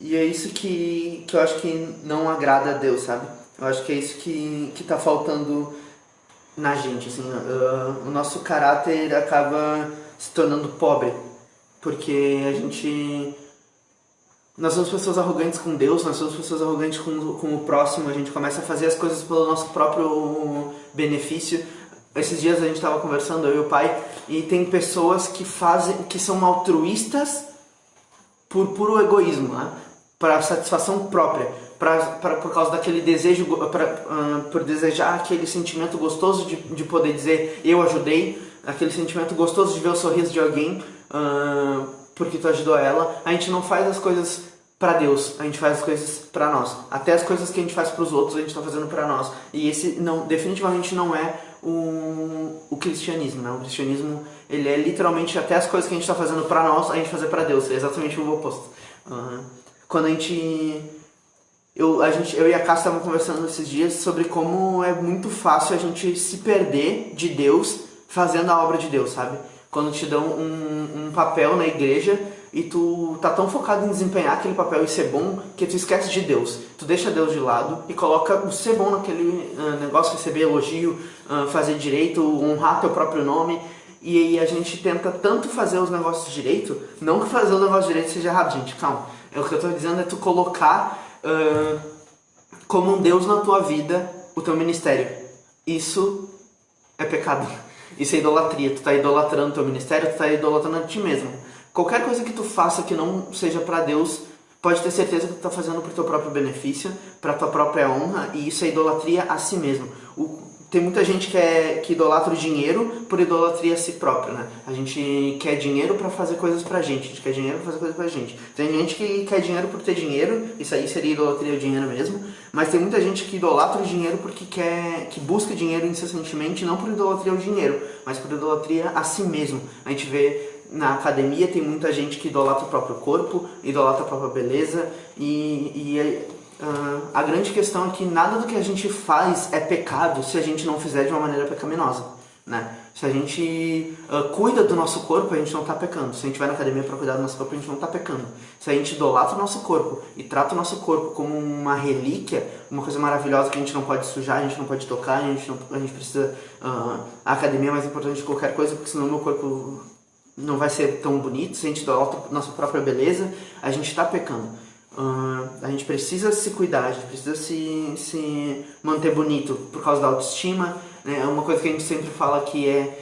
E é isso que eu acho que não agrada a Deus, sabe? Eu acho que é isso que tá faltando na gente, assim. O nosso caráter acaba se tornando pobre, porque nós somos pessoas arrogantes com Deus, nós somos pessoas arrogantes com o próximo, a gente começa a fazer as coisas pelo nosso próprio benefício. Esses dias a gente estava conversando, eu e o pai, e tem pessoas que são altruístas por puro egoísmo, né? Para satisfação própria, por causa daquele desejo, por desejar aquele sentimento gostoso de poder dizer eu ajudei, aquele sentimento gostoso de ver o sorriso de alguém porque tu ajudou ela. A gente não faz as coisas para Deus, a gente faz as coisas para nós. Até as coisas que a gente faz para os outros a gente está fazendo para nós. E esse definitivamente não é o cristianismo, né? O cristianismo, ele é literalmente até as coisas que a gente está fazendo para nós, a gente fazer para Deus. É exatamente o oposto. Quando eu e a Cássia estavam conversando esses dias sobre como é muito fácil a gente se perder de Deus fazendo a obra de Deus, sabe? Quando te dão um papel na igreja e tu tá tão focado em desempenhar aquele papel e ser bom que tu esquece de Deus. Tu deixa Deus de lado e coloca o ser bom naquele negócio, receber elogio, fazer direito, honrar teu próprio nome. E aí a gente tenta tanto fazer os negócios direito, não que fazer o negócio direito seja errado, gente, calma. O que eu tô dizendo é tu colocar como um Deus na tua vida o teu ministério. Isso é pecado. Isso é idolatria. Tu tá idolatrando o teu ministério, tu tá idolatrando a ti mesmo. Qualquer coisa que tu faça que não seja pra Deus, pode ter certeza que tu tá fazendo pro teu próprio benefício, pra tua própria honra, e isso é idolatria a si mesmo. Tem muita gente que idolatra o dinheiro por idolatria a si próprio, né? A gente quer dinheiro pra fazer coisas pra gente, a gente quer dinheiro pra fazer coisas pra gente. Tem gente que quer dinheiro por ter dinheiro, isso aí seria idolatria ao dinheiro mesmo, mas tem muita gente que idolatra o dinheiro porque que busca dinheiro incessantemente, não por idolatria ao dinheiro, mas por idolatria a si mesmo. A gente vê na academia, tem muita gente que idolatra o próprio corpo, idolatra a própria beleza, a grande questão é que nada do que a gente faz é pecado se a gente não fizer de uma maneira pecaminosa, né? Se a gente cuida do nosso corpo, a gente não está pecando. Se a gente vai na academia para cuidar do nosso corpo, a gente não está pecando. Se a gente idolatra o nosso corpo e trata o nosso corpo como uma relíquia, uma coisa maravilhosa que a gente não pode sujar, a gente não pode tocar, a gente precisa... a academia é mais importante que qualquer coisa, porque senão o meu corpo não vai ser tão bonito. Se a gente idolatra a nossa própria beleza, a gente está pecando. A gente precisa se cuidar, a gente precisa se manter bonito por causa da autoestima, né? Uma coisa que a gente sempre fala que é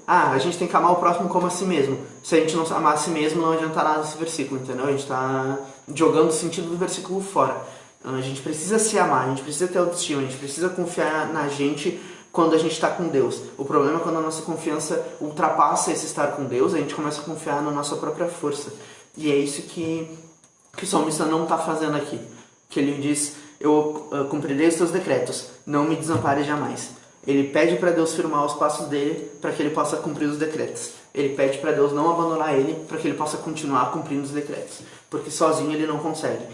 a gente tem que amar o próximo como a si mesmo. Se a gente não amar a si mesmo, não adianta nada esse versículo, entendeu? A gente está jogando o sentido do versículo fora. A gente precisa se amar, a gente precisa ter autoestima, a gente precisa confiar na gente quando a gente está com Deus. O problema é quando a nossa confiança ultrapassa esse estar com Deus, a gente começa a confiar na nossa própria força. E é isso que o salmista não está fazendo aqui. Que ele diz, eu cumprirei os teus decretos, não me desampare jamais. Ele pede para Deus firmar os passos dele para que ele possa cumprir os decretos. Ele pede para Deus não abandonar ele para que ele possa continuar cumprindo os decretos. Porque sozinho ele não consegue.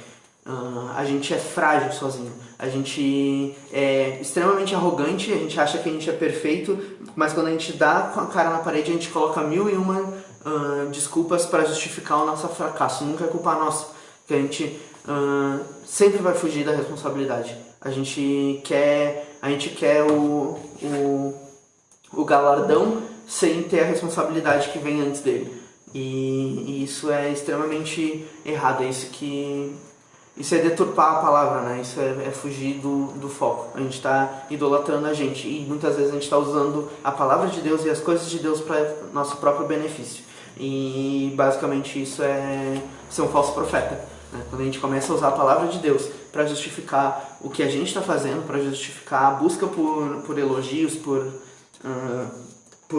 A gente é frágil sozinho. A gente é extremamente arrogante, a gente acha que a gente é perfeito, mas quando a gente dá com a cara na parede, a gente coloca 1001 desculpas para justificar o nosso fracasso. Nunca é culpa nossa. Que a gente sempre vai fugir da responsabilidade. A gente quer o galardão sem ter a responsabilidade que vem antes dele. E isso é extremamente errado. Isso é deturpar a palavra, né? Isso é fugir do foco. A gente está idolatrando a gente. E muitas vezes a gente está usando a palavra de Deus e as coisas de Deus para nosso próprio benefício. E basicamente isso é ser um falso profeta. Quando a gente começa a usar a palavra de Deus para justificar o que a gente está fazendo, para justificar a busca por elogios, por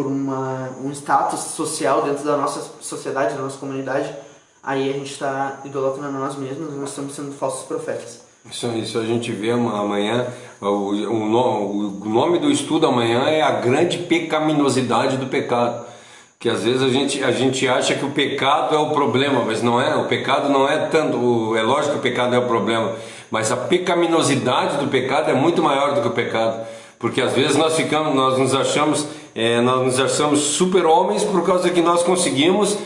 um status social dentro da nossa sociedade, da nossa comunidade, aí a gente está idolatrando a nós mesmos, nós estamos sendo falsos profetas. Isso a gente vê amanhã, o nome do estudo amanhã é a grande pecaminosidade do pecado. Que às vezes a gente acha que o pecado é o problema, mas não é. O pecado não é tanto, é lógico que o pecado é o problema, mas a pecaminosidade do pecado é muito maior do que o pecado, porque às vezes nós nos achamos super-homens por causa que nós conseguimos.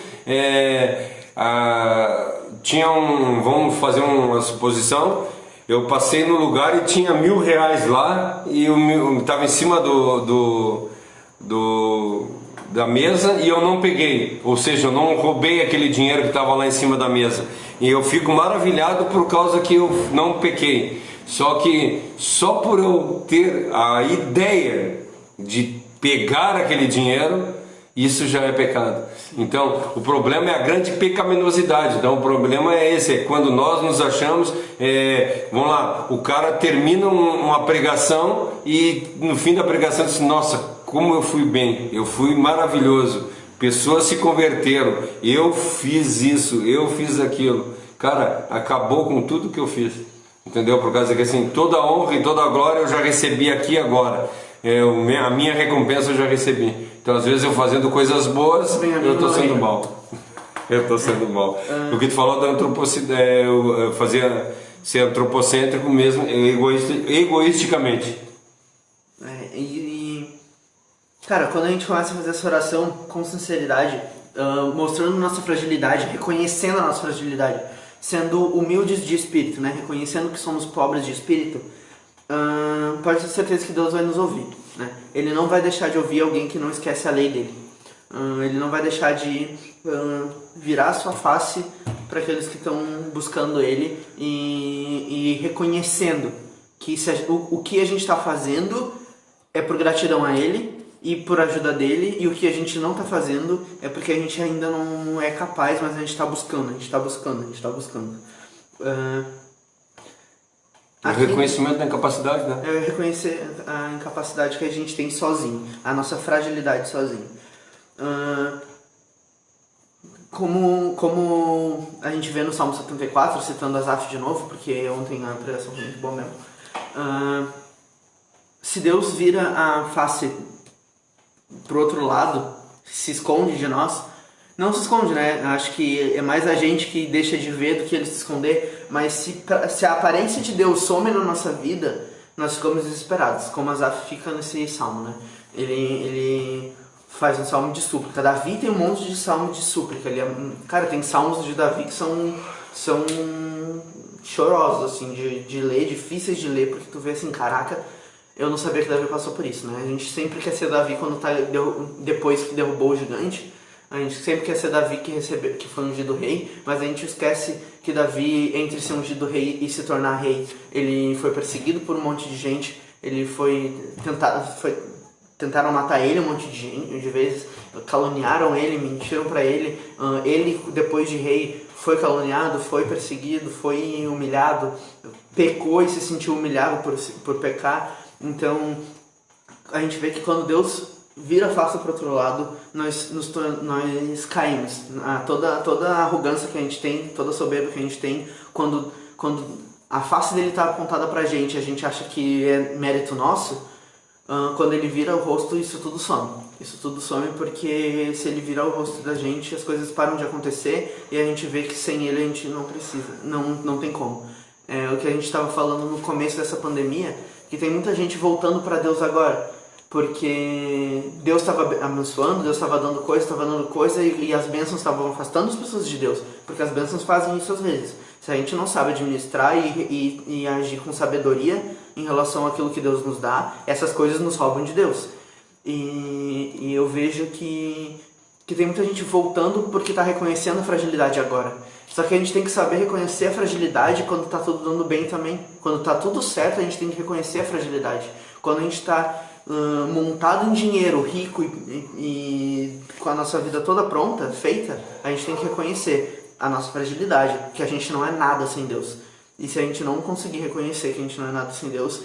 Vamos fazer uma suposição. Eu passei no lugar e tinha R$1.000 lá e eu estava em cima da mesa e eu não peguei, ou seja, eu não roubei aquele dinheiro que estava lá em cima da mesa, e eu fico maravilhado por causa que eu não pequei. Só que só por eu ter a ideia de pegar aquele dinheiro, isso já é pecado. Então o problema é a grande pecaminosidade. Então o problema é esse, é quando nós nos achamos, vamos lá, o cara termina uma pregação e no fim da pregação diz, nossa, como eu fui bem, eu fui maravilhoso, pessoas se converteram, eu fiz isso, eu fiz aquilo. Cara, acabou com tudo que eu fiz, entendeu? Por causa que assim, toda a honra e toda a glória eu já recebi aqui agora, a minha recompensa eu já recebi. Então às vezes eu fazendo coisas boas, eu estou sendo mal. Eu estou sendo mal. O que tu falou da eu fazia ser antropocêntrico mesmo, egoisticamente. Cara, quando a gente começa a fazer essa oração com sinceridade, mostrando nossa fragilidade, reconhecendo a nossa fragilidade, sendo humildes de espírito, né? Reconhecendo que somos pobres de espírito, pode ter certeza que Deus vai nos ouvir, né? Ele não vai deixar de ouvir alguém que não esquece a lei dele. Ele não vai deixar de virar a sua face para aqueles que estão buscando Ele e reconhecendo que o que a gente está fazendo é por gratidão a Ele e por ajuda dele, e o que a gente não está fazendo é porque a gente ainda não é capaz, mas a gente está buscando, a gente está buscando. O reconhecimento da incapacidade, né? É reconhecer a incapacidade que a gente tem sozinho, a nossa fragilidade sozinho. Como a gente vê no Salmo 74, citando Asaf de novo, porque ontem a pregação foi muito boa mesmo. Se Deus vira a face pro outro lado, se esconde de nós, não se esconde, né? Acho que é mais a gente que deixa de ver do que ele se esconder, mas se a aparência de Deus some na nossa vida, nós ficamos desesperados, como Asaf fica nesse salmo, né? Ele faz um salmo de súplica. Davi tem um monte de salmo de súplica. Cara, tem salmos de Davi que são chorosos, assim, de ler, difíceis de ler, porque tu vê assim, caraca, eu não sabia que Davi passou por isso, né? A gente sempre quer ser Davi quando depois que derrubou o gigante. A gente sempre quer ser Davi que foi ungido rei, mas a gente esquece que Davi, entre ser ungido rei e se tornar rei, ele foi perseguido por um monte de gente, tentaram matar ele um monte de vezes, caluniaram ele, mentiram pra ele. Ele, depois de rei, foi caluniado, foi perseguido, foi humilhado, pecou e se sentiu humilhado por pecar. Então, a gente vê que quando Deus vira a face para o outro lado, nós caímos. Toda a arrogância que a gente tem, toda a soberba que a gente tem, quando a face dele está apontada para a gente acha que é mérito nosso, quando ele vira o rosto, isso tudo some. Isso tudo some porque se ele virar o rosto da gente, as coisas param de acontecer e a gente vê que sem ele a gente não precisa, não tem como. É o que a gente estava falando no começo dessa pandemia, que tem muita gente voltando para Deus agora. Porque Deus estava abençoando, Deus estava dando coisa e as bênçãos estavam afastando as pessoas de Deus. Porque as bênçãos fazem isso às vezes. Se a gente não sabe administrar e agir com sabedoria em relação àquilo que Deus nos dá, essas coisas nos roubam de Deus. E eu vejo que tem muita gente voltando porque está reconhecendo a fragilidade agora. Só que a gente tem que saber reconhecer a fragilidade quando está tudo dando bem também. Quando está tudo certo, a gente tem que reconhecer a fragilidade. Quando a gente está montado em dinheiro, rico e com a nossa vida toda pronta, feita, a gente tem que reconhecer a nossa fragilidade, que a gente não é nada sem Deus. E se a gente não conseguir reconhecer que a gente não é nada sem Deus,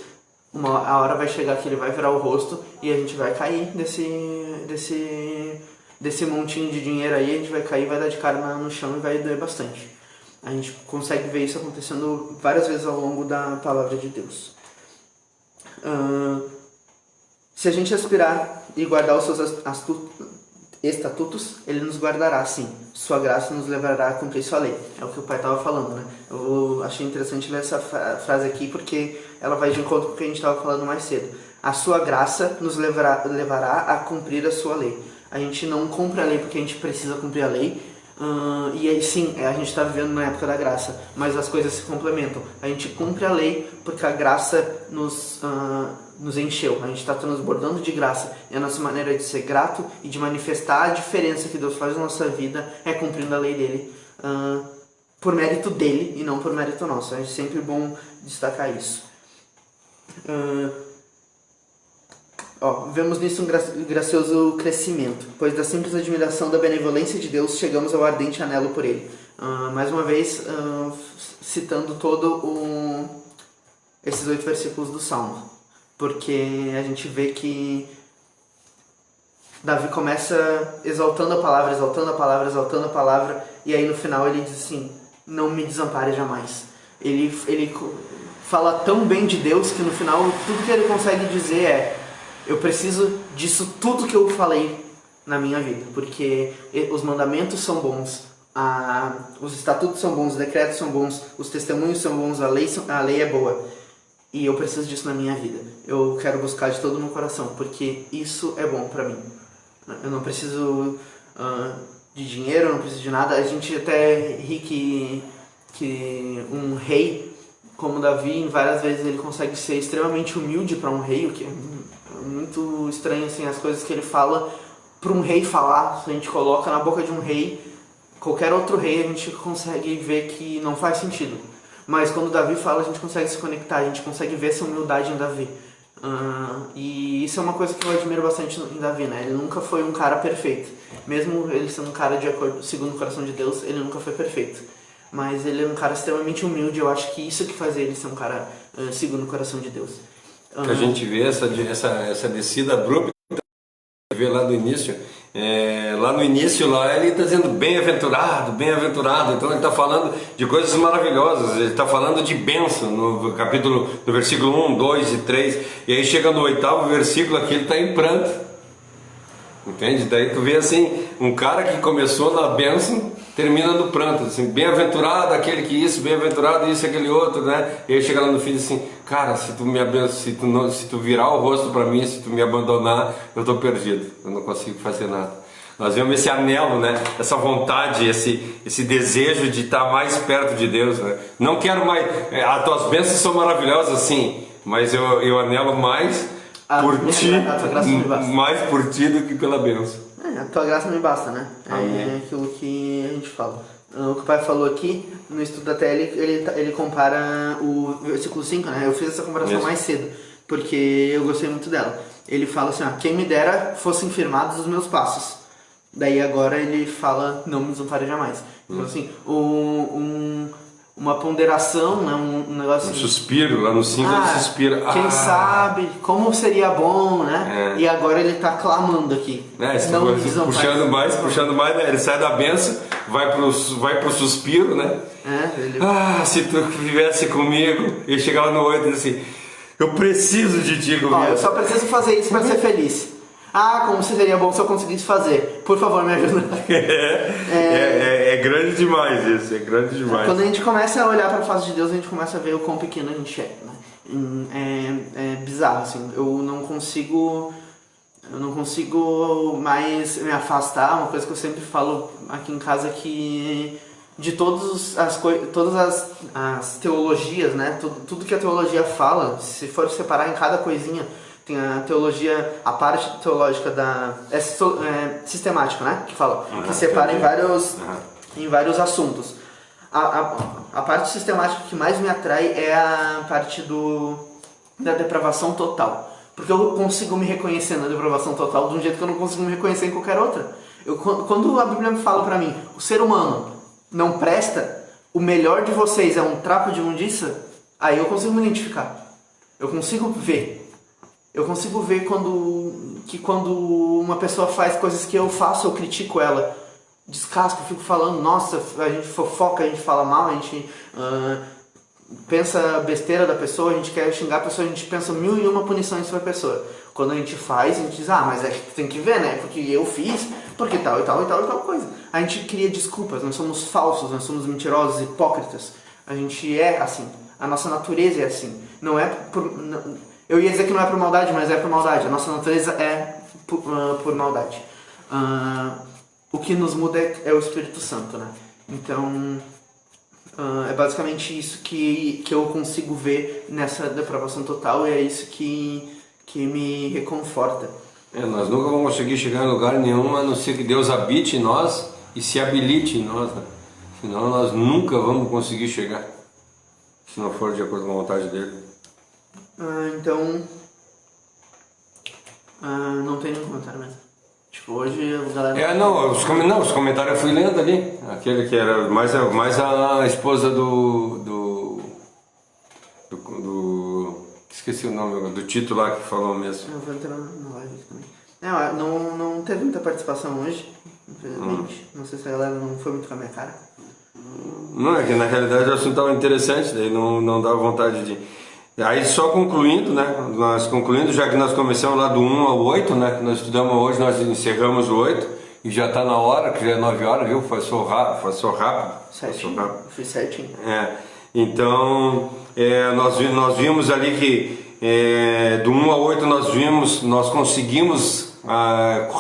a hora vai chegar que ele vai virar o rosto e a gente vai cair desse montinho de dinheiro aí, a gente vai cair, vai dar de cara no chão e vai doer bastante. A gente consegue ver isso acontecendo várias vezes ao longo da palavra de Deus. Se a gente aspirar e guardar os seus estatutos, ele nos guardará, sim. Sua graça nos levará a cumprir sua lei. É o que o pai estava falando, né? Eu achei interessante ler essa frase aqui porque ela vai de encontro com o que a gente estava falando mais cedo. A sua graça nos levará a cumprir a sua lei. A gente não cumpre a lei porque a gente precisa cumprir a lei. E aí sim, a gente está vivendo na época da graça, mas as coisas se complementam. A gente cumpre a lei porque a graça nos encheu, a gente está transbordando de graça. E a nossa maneira de ser grato e de manifestar a diferença que Deus faz na nossa vida é cumprindo a lei dele, por mérito dele e não por mérito nosso. É sempre bom destacar isso. Vemos nisso um gracioso crescimento, pois da simples admiração da benevolência de Deus chegamos ao ardente anelo por ele. Mais uma vez, citando esses 8 versículos do Salmo, porque a gente vê que Davi começa exaltando a palavra, e aí no final ele diz assim: não me desampare jamais. Ele fala tão bem de Deus que no final tudo que ele consegue dizer é: eu preciso disso tudo que eu falei na minha vida, porque os mandamentos são bons, os estatutos são bons, os decretos são bons, os testemunhos são bons, a lei é boa. E eu preciso disso na minha vida. Eu quero buscar de todo o meu coração, porque isso é bom pra mim. Eu não preciso de dinheiro, eu não preciso de nada. A gente até ri que um rei como Davi, várias vezes ele consegue ser extremamente humilde para um rei, o que é muito estranho, assim, as coisas que ele fala para um rei falar. Se a gente coloca na boca de um rei, qualquer outro rei, a gente consegue ver que não faz sentido. Mas quando Davi fala, a gente consegue se conectar, a gente consegue ver essa humildade em Davi. E isso é uma coisa que eu admiro bastante em Davi, né? Ele nunca foi um cara perfeito. Mesmo ele sendo um cara de acordo, segundo o coração de Deus, ele nunca foi perfeito. Mas ele é um cara extremamente humilde. Eu acho que isso que faz ele ser um cara segundo o coração de Deus. A gente vê essa descida abrupta, vê lá do início. Lá no início ele está dizendo bem-aventurado, então ele está falando de coisas maravilhosas, ele está falando de bênção no versículo 1, 2 e 3, e aí chega no 8º versículo aqui, ele está em pranto. Entende? Daí tu vê assim, um cara que começou na bênção, termina no pranto, assim, bem-aventurado aquele que isso, bem-aventurado isso, aquele outro, né? E aí chega lá no fim assim, cara, se tu me se tu virar o rosto para mim, se tu me abandonar, eu tô perdido, eu não consigo fazer nada. Nós vemos esse anelo, né? Essa vontade, esse desejo de estar mais perto de Deus, né? Não quero mais, as tuas bênçãos são maravilhosas, sim, mas eu anelo mais por ti, a tua graça me basta. mais por ti do que pela bênção. A tua graça me basta, né? Amém. É aquilo que a gente fala. O que o pai falou aqui, no estudo da tele, ele compara o versículo 5, né? Eu fiz essa comparação Isso. mais cedo, porque eu gostei muito dela. Ele fala assim, ó, quem me dera fossem firmados os meus passos. Daí agora ele fala, não me desampare jamais. Então assim, uma ponderação, né? Um negócio... Um suspiro, lá no 5 ele suspira. Quem sabe, como seria bom, né? E agora ele tá clamando aqui. Não me desampare. Puxando mais, né? Ele sai da benção, vai pro suspiro, né? Se tu vivesse comigo, ele chegava no 8 e disse assim, eu preciso de ti comigo. Eu só preciso fazer isso para ser feliz. Como seria bom se eu conseguisse fazer. Por favor, me ajuda. É grande demais isso, é grande demais. Quando a gente começa a olhar para a face de Deus, a gente começa a ver o quão pequeno a gente é, né? É bizarro, assim. Eu não consigo mais me afastar. Uma coisa que eu sempre falo aqui em casa é que de todas as teologias, né? Tudo que a teologia fala, se for separar em cada coisinha, tem a teologia, a parte teológica sistemática, né? Que fala, que separa em vários assuntos. A parte sistemática que mais me atrai é a parte da depravação total. Porque eu consigo me reconhecer na depravação total de um jeito que eu não consigo me reconhecer em qualquer outra. Quando a Bíblia me fala pra mim, o ser humano não presta, o melhor de vocês é um trapo de imundícia, aí eu consigo me identificar. Eu consigo ver. Eu consigo ver quando uma pessoa faz coisas que eu faço, eu critico ela. Descasco, eu fico falando, nossa, a gente fofoca, a gente fala mal, a gente pensa besteira da pessoa, a gente quer xingar a pessoa, a gente pensa 1001 punições sobre a pessoa. Quando a gente faz, a gente diz, mas é que tem que ver, né? Porque eu fiz, porque tal e tal e tal e tal coisa. A gente cria desculpas, nós somos falsos, nós somos mentirosos, hipócritas. A gente é assim, a nossa natureza é assim. Não é eu ia dizer que não é por maldade, mas é por maldade. A nossa natureza é por maldade. O que nos muda é o Espírito Santo, né? Então, é basicamente isso que eu consigo ver nessa depravação total, e é isso que me reconforta. Nós nunca vamos conseguir chegar em lugar nenhum, a não ser que Deus habite em nós e se habilite em nós, né? Senão nós nunca vamos conseguir chegar, se não for de acordo com a vontade dele. Então, não tem nenhum comentário mesmo. Tipo, hoje a galera... Os comentários eu fui lendo ali. Aquele que era mais a esposa do esqueci o nome agora, do Tito lá que falou mesmo. Eu vou entrar na live aqui também. Não teve muita participação hoje, infelizmente. Não sei se a galera não foi muito com a minha cara. Não, é que na realidade o assunto estava interessante, daí não dava vontade de... Aí só concluindo, né, já que nós começamos lá do 1 ao 8, né, que nós estudamos hoje, nós encerramos o 8 e já está na hora, que já é 9 horas, viu? Passou rápido. Certinho, fui certinho. Então, nós vimos ali que do 1 ao 8 nós conseguimos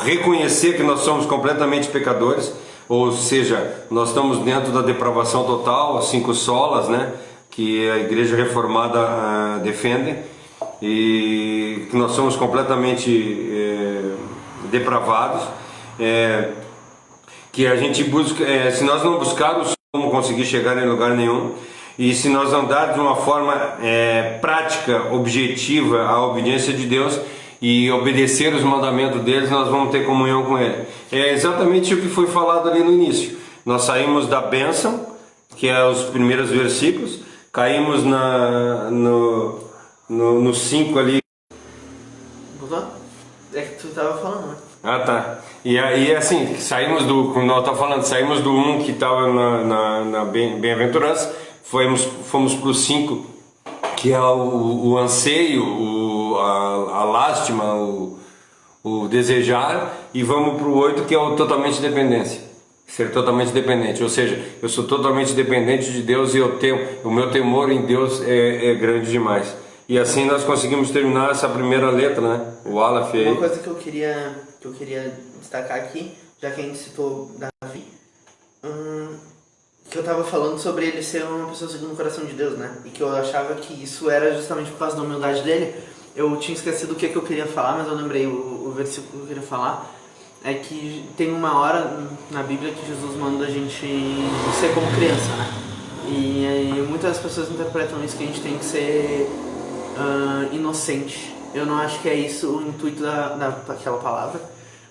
reconhecer que nós somos completamente pecadores, ou seja, nós estamos dentro da depravação total, as 5 solas, né, que a Igreja Reformada defende, e que nós somos completamente depravados, que a gente busca, se nós não buscarmos, não vamos conseguir chegar em lugar nenhum, e se nós andarmos de uma forma prática, objetiva, a obediência de Deus e obedecer os mandamentos deles, nós vamos ter comunhão com Ele. É exatamente o que foi falado ali no início. Nós saímos da bênção, que é os primeiros versículos, caímos no 5 ali. É que tu estava falando, né? Tá. E aí assim, saímos como nós estamos falando, saímos do 1 que estava na bem-aventurança, fomos para o 5, que é o anseio, a lástima, o desejar, e vamos para o 8, que é o totalmente dependência. Ser totalmente dependente, ou seja, eu sou totalmente dependente de Deus e o meu temor em Deus é grande demais. E assim nós conseguimos terminar essa primeira letra, né? O Aleph aí. Uma coisa que eu queria destacar aqui, já que a gente citou Davi, que eu tava falando sobre ele ser uma pessoa segundo o coração de Deus, né? E que eu achava que isso era justamente por causa da humildade dele. Eu tinha esquecido o que eu queria falar, mas eu lembrei o versículo que eu queria falar. É que tem uma hora na Bíblia que Jesus manda a gente ser como criança, né? E muitas pessoas interpretam isso, que a gente tem que ser inocente. Eu não acho que é isso o intuito daquela palavra,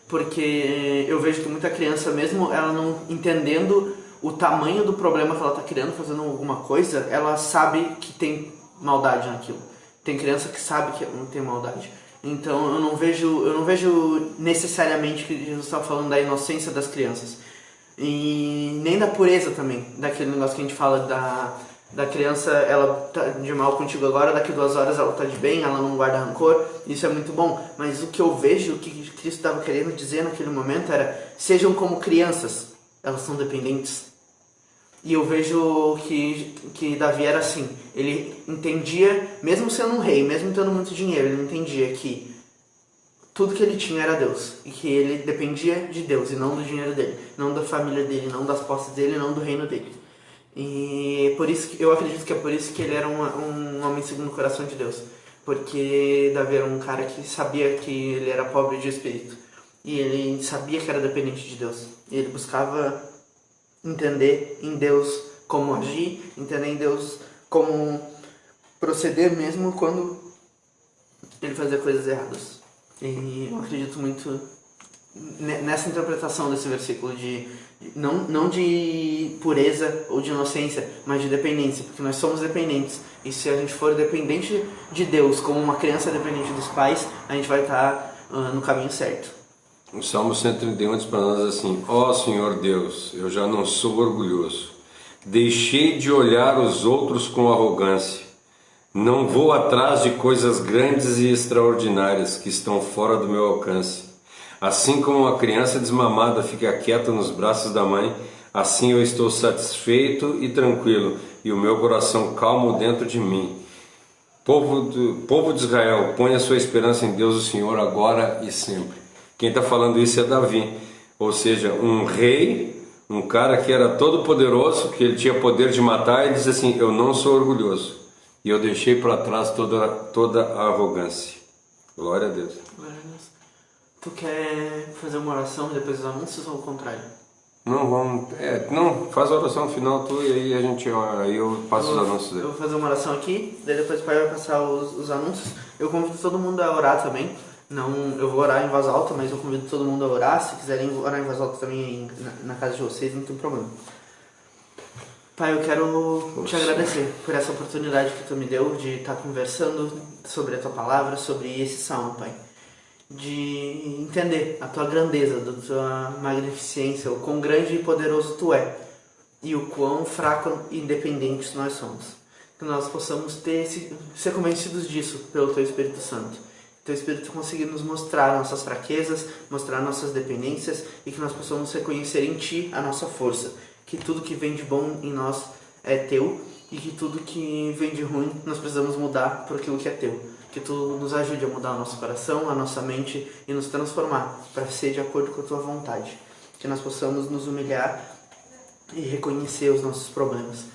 porque eu vejo que muita criança, mesmo ela não entendendo o tamanho do problema que ela está criando, fazendo alguma coisa, ela sabe que tem maldade naquilo. Tem criança que sabe que não tem maldade. Então eu não vejo necessariamente que Jesus está falando da inocência das crianças. E nem da pureza também, daquele negócio que a gente fala da criança, ela tá de mal contigo agora, daqui 2 horas ela tá de bem, ela não guarda rancor, isso é muito bom. Mas o que eu vejo, o que Cristo estava querendo dizer naquele momento era: sejam como crianças, elas são dependentes. E eu vejo que Davi era assim, ele entendia, mesmo sendo um rei, mesmo tendo muito dinheiro, ele entendia que tudo que ele tinha era Deus, e que ele dependia de Deus, e não do dinheiro dele, não da família dele, não das posses dele, não do reino dele. E por isso eu acredito que é por isso que ele era um homem segundo o coração de Deus, porque Davi era um cara que sabia que ele era pobre de espírito, e ele sabia que era dependente de Deus, e ele buscava entender em Deus como agir, entender em Deus como proceder mesmo quando ele fazia coisas erradas. E eu acredito muito nessa interpretação desse versículo de não de pureza ou de inocência, mas de dependência, porque nós somos dependentes. E se a gente for dependente de Deus, como uma criança dependente dos pais, a gente vai estar no caminho certo. O Salmo 131 diz para nós assim: ó Senhor Deus, eu já não sou orgulhoso, deixei de olhar os outros com arrogância, não vou atrás de coisas grandes e extraordinárias que estão fora do meu alcance. Assim como uma criança desmamada fica quieta nos braços da mãe, assim eu estou satisfeito e tranquilo, e o meu coração calmo dentro de mim. Povo de Israel, põe a sua esperança em Deus o Senhor agora e sempre. Quem está falando isso é Davi, ou seja, um rei, um cara que era todo poderoso, que ele tinha poder de matar, e diz assim: eu não sou orgulhoso, e eu deixei para trás toda a arrogância. Glória a Deus. Glória a Deus. Tu quer fazer uma oração e depois os anúncios ou o contrário? Não, vamos. Não, faz a oração final tu, e aí a gente ora, aí eu passo os anúncios aí. Eu vou fazer uma oração aqui, daí depois o pai vai passar os anúncios. Eu convido todo mundo a orar também. Não, eu vou orar em voz alta, mas eu convido todo mundo a orar. Se quiserem orar em voz alta também na casa de vocês, não tem problema. Pai, eu quero te agradecer por essa oportunidade que tu me deu de estar conversando sobre a tua palavra, sobre esse salmo, Pai. De entender a tua grandeza, a tua magnificência, o quão grande e poderoso tu é, e o quão fraco e independentes nós somos. Que nós possamos ser convencidos disso pelo teu Espírito Santo. Teu Espírito conseguir nos mostrar nossas fraquezas, mostrar nossas dependências, e que nós possamos reconhecer em Ti a nossa força. Que tudo que vem de bom em nós é Teu, e que tudo que vem de ruim nós precisamos mudar por aquilo que é Teu. Que Tu nos ajude a mudar o nosso coração, a nossa mente, e nos transformar para ser de acordo com a Tua vontade. Que nós possamos nos humilhar e reconhecer os nossos problemas.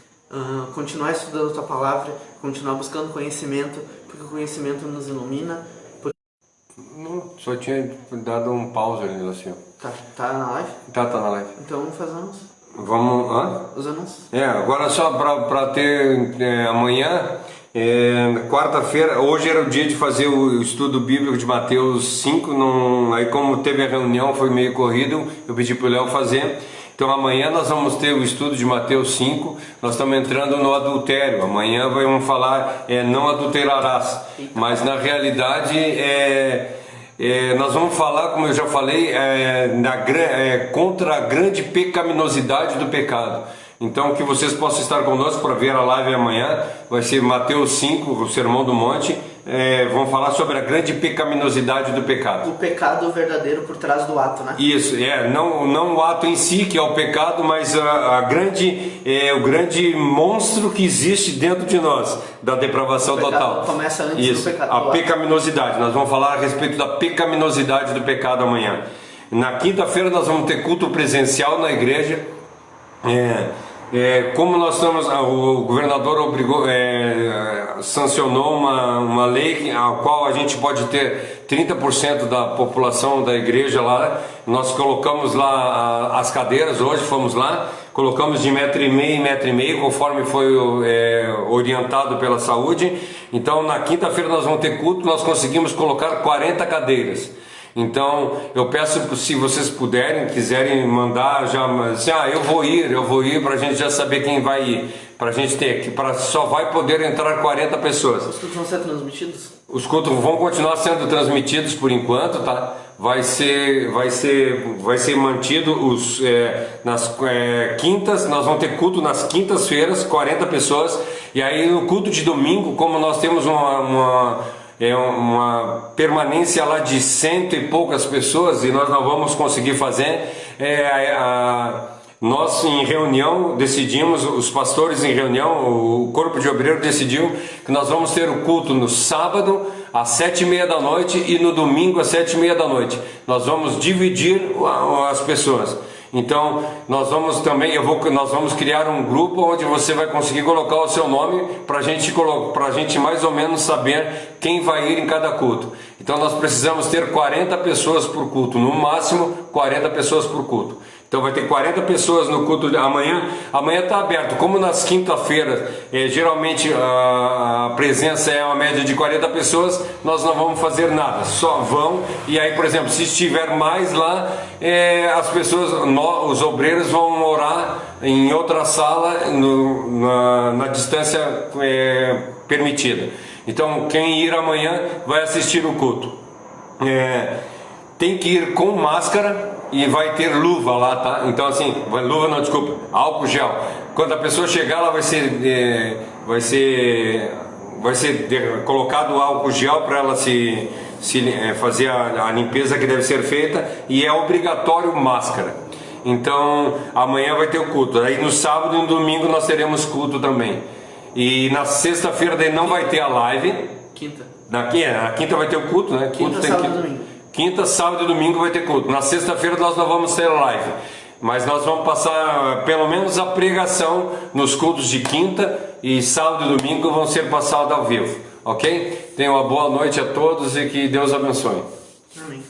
Continuar estudando a Tua palavra, continuar buscando conhecimento, porque o conhecimento nos ilumina. Só tinha dado um pause ali, assim, ó. Tá na live? Tá na live. Então vamos fazer anúncios. Vamos, Os anúncios. Agora só para ter amanhã, quarta-feira, hoje era o dia de fazer o estudo bíblico de Mateus 5, aí como teve a reunião, foi meio corrido, eu pedi para o Léo fazer. Então amanhã nós vamos ter o estudo de Mateus 5, nós estamos entrando no adultério. Amanhã vamos falar não adulterarás, mas na realidade nós vamos falar, como eu já falei, contra a grande pecaminosidade do pecado. Então que vocês possam estar conosco para ver a live amanhã. Vai ser Mateus 5, o Sermão do Monte. Vamos falar sobre a grande pecaminosidade do pecado. O pecado verdadeiro por trás do ato, né? Isso, não o ato em si, que é o pecado, mas o grande monstro que existe dentro de nós, da depravação total. Começa antes do pecado. A pecaminosidade. Nós vamos falar a respeito da pecaminosidade do pecado amanhã. Na quinta-feira nós vamos ter culto presencial na igreja. Como nós estamos, o governador sancionou uma lei a qual a gente pode ter 30% da população da igreja lá. Nós colocamos lá as cadeiras, hoje fomos lá, colocamos de 1,5 m em 1,5 m, conforme foi orientado pela saúde. Então na quinta-feira nós vamos ter culto, nós conseguimos colocar 40 cadeiras. Então eu peço, se vocês puderem, quiserem mandar já assim, eu vou ir para a gente já saber quem vai ir, para a gente ter que só vai poder entrar 40 pessoas. Os cultos vão ser transmitidos? Os cultos vão continuar sendo transmitidos por enquanto, tá? Vai ser mantido nas quintas. Nós vamos ter culto nas quintas-feiras, 40 pessoas, e aí no culto de domingo, como nós temos uma permanência lá de 100 e poucas pessoas e nós não vamos conseguir fazer, nós em reunião decidimos, os pastores em reunião, o corpo de obreiro decidiu que nós vamos ter o culto no sábado às 7h30 da noite e no domingo às 7h30 da noite. Nós vamos dividir as pessoas. Então nós vamos criar um grupo onde você vai conseguir colocar o seu nome para a gente mais ou menos saber quem vai ir em cada culto. Então nós precisamos ter 40 pessoas por culto, no máximo 40 pessoas por culto. Então vai ter 40 pessoas no culto de amanhã. Amanhã está aberto. Como nas quinta-feiras geralmente a presença é uma média de 40 pessoas, nós não vamos fazer nada, só vão. E aí, por exemplo, se estiver mais lá, as pessoas, os obreiros vão orar em outra sala na distância permitida. Então quem ir amanhã vai assistir o culto. Tem que ir com máscara e vai ter luva lá, tá? Então assim, álcool gel. Quando a pessoa chegar, ela vai ser colocado álcool gel para ela fazer a limpeza que deve ser feita, e é obrigatório máscara. Então amanhã vai ter o culto. Aí no sábado e no domingo nós teremos culto também. E na sexta-feira daí não vai ter a live. Na quinta vai ter o culto, né? Sábado e domingo. Quinta, sábado e domingo vai ter culto. Na sexta-feira nós não vamos ter live, mas nós vamos passar pelo menos a pregação nos cultos de quinta, e sábado e domingo vão ser passados ao vivo, ok? Tenham uma boa noite a todos e que Deus abençoe. Amém.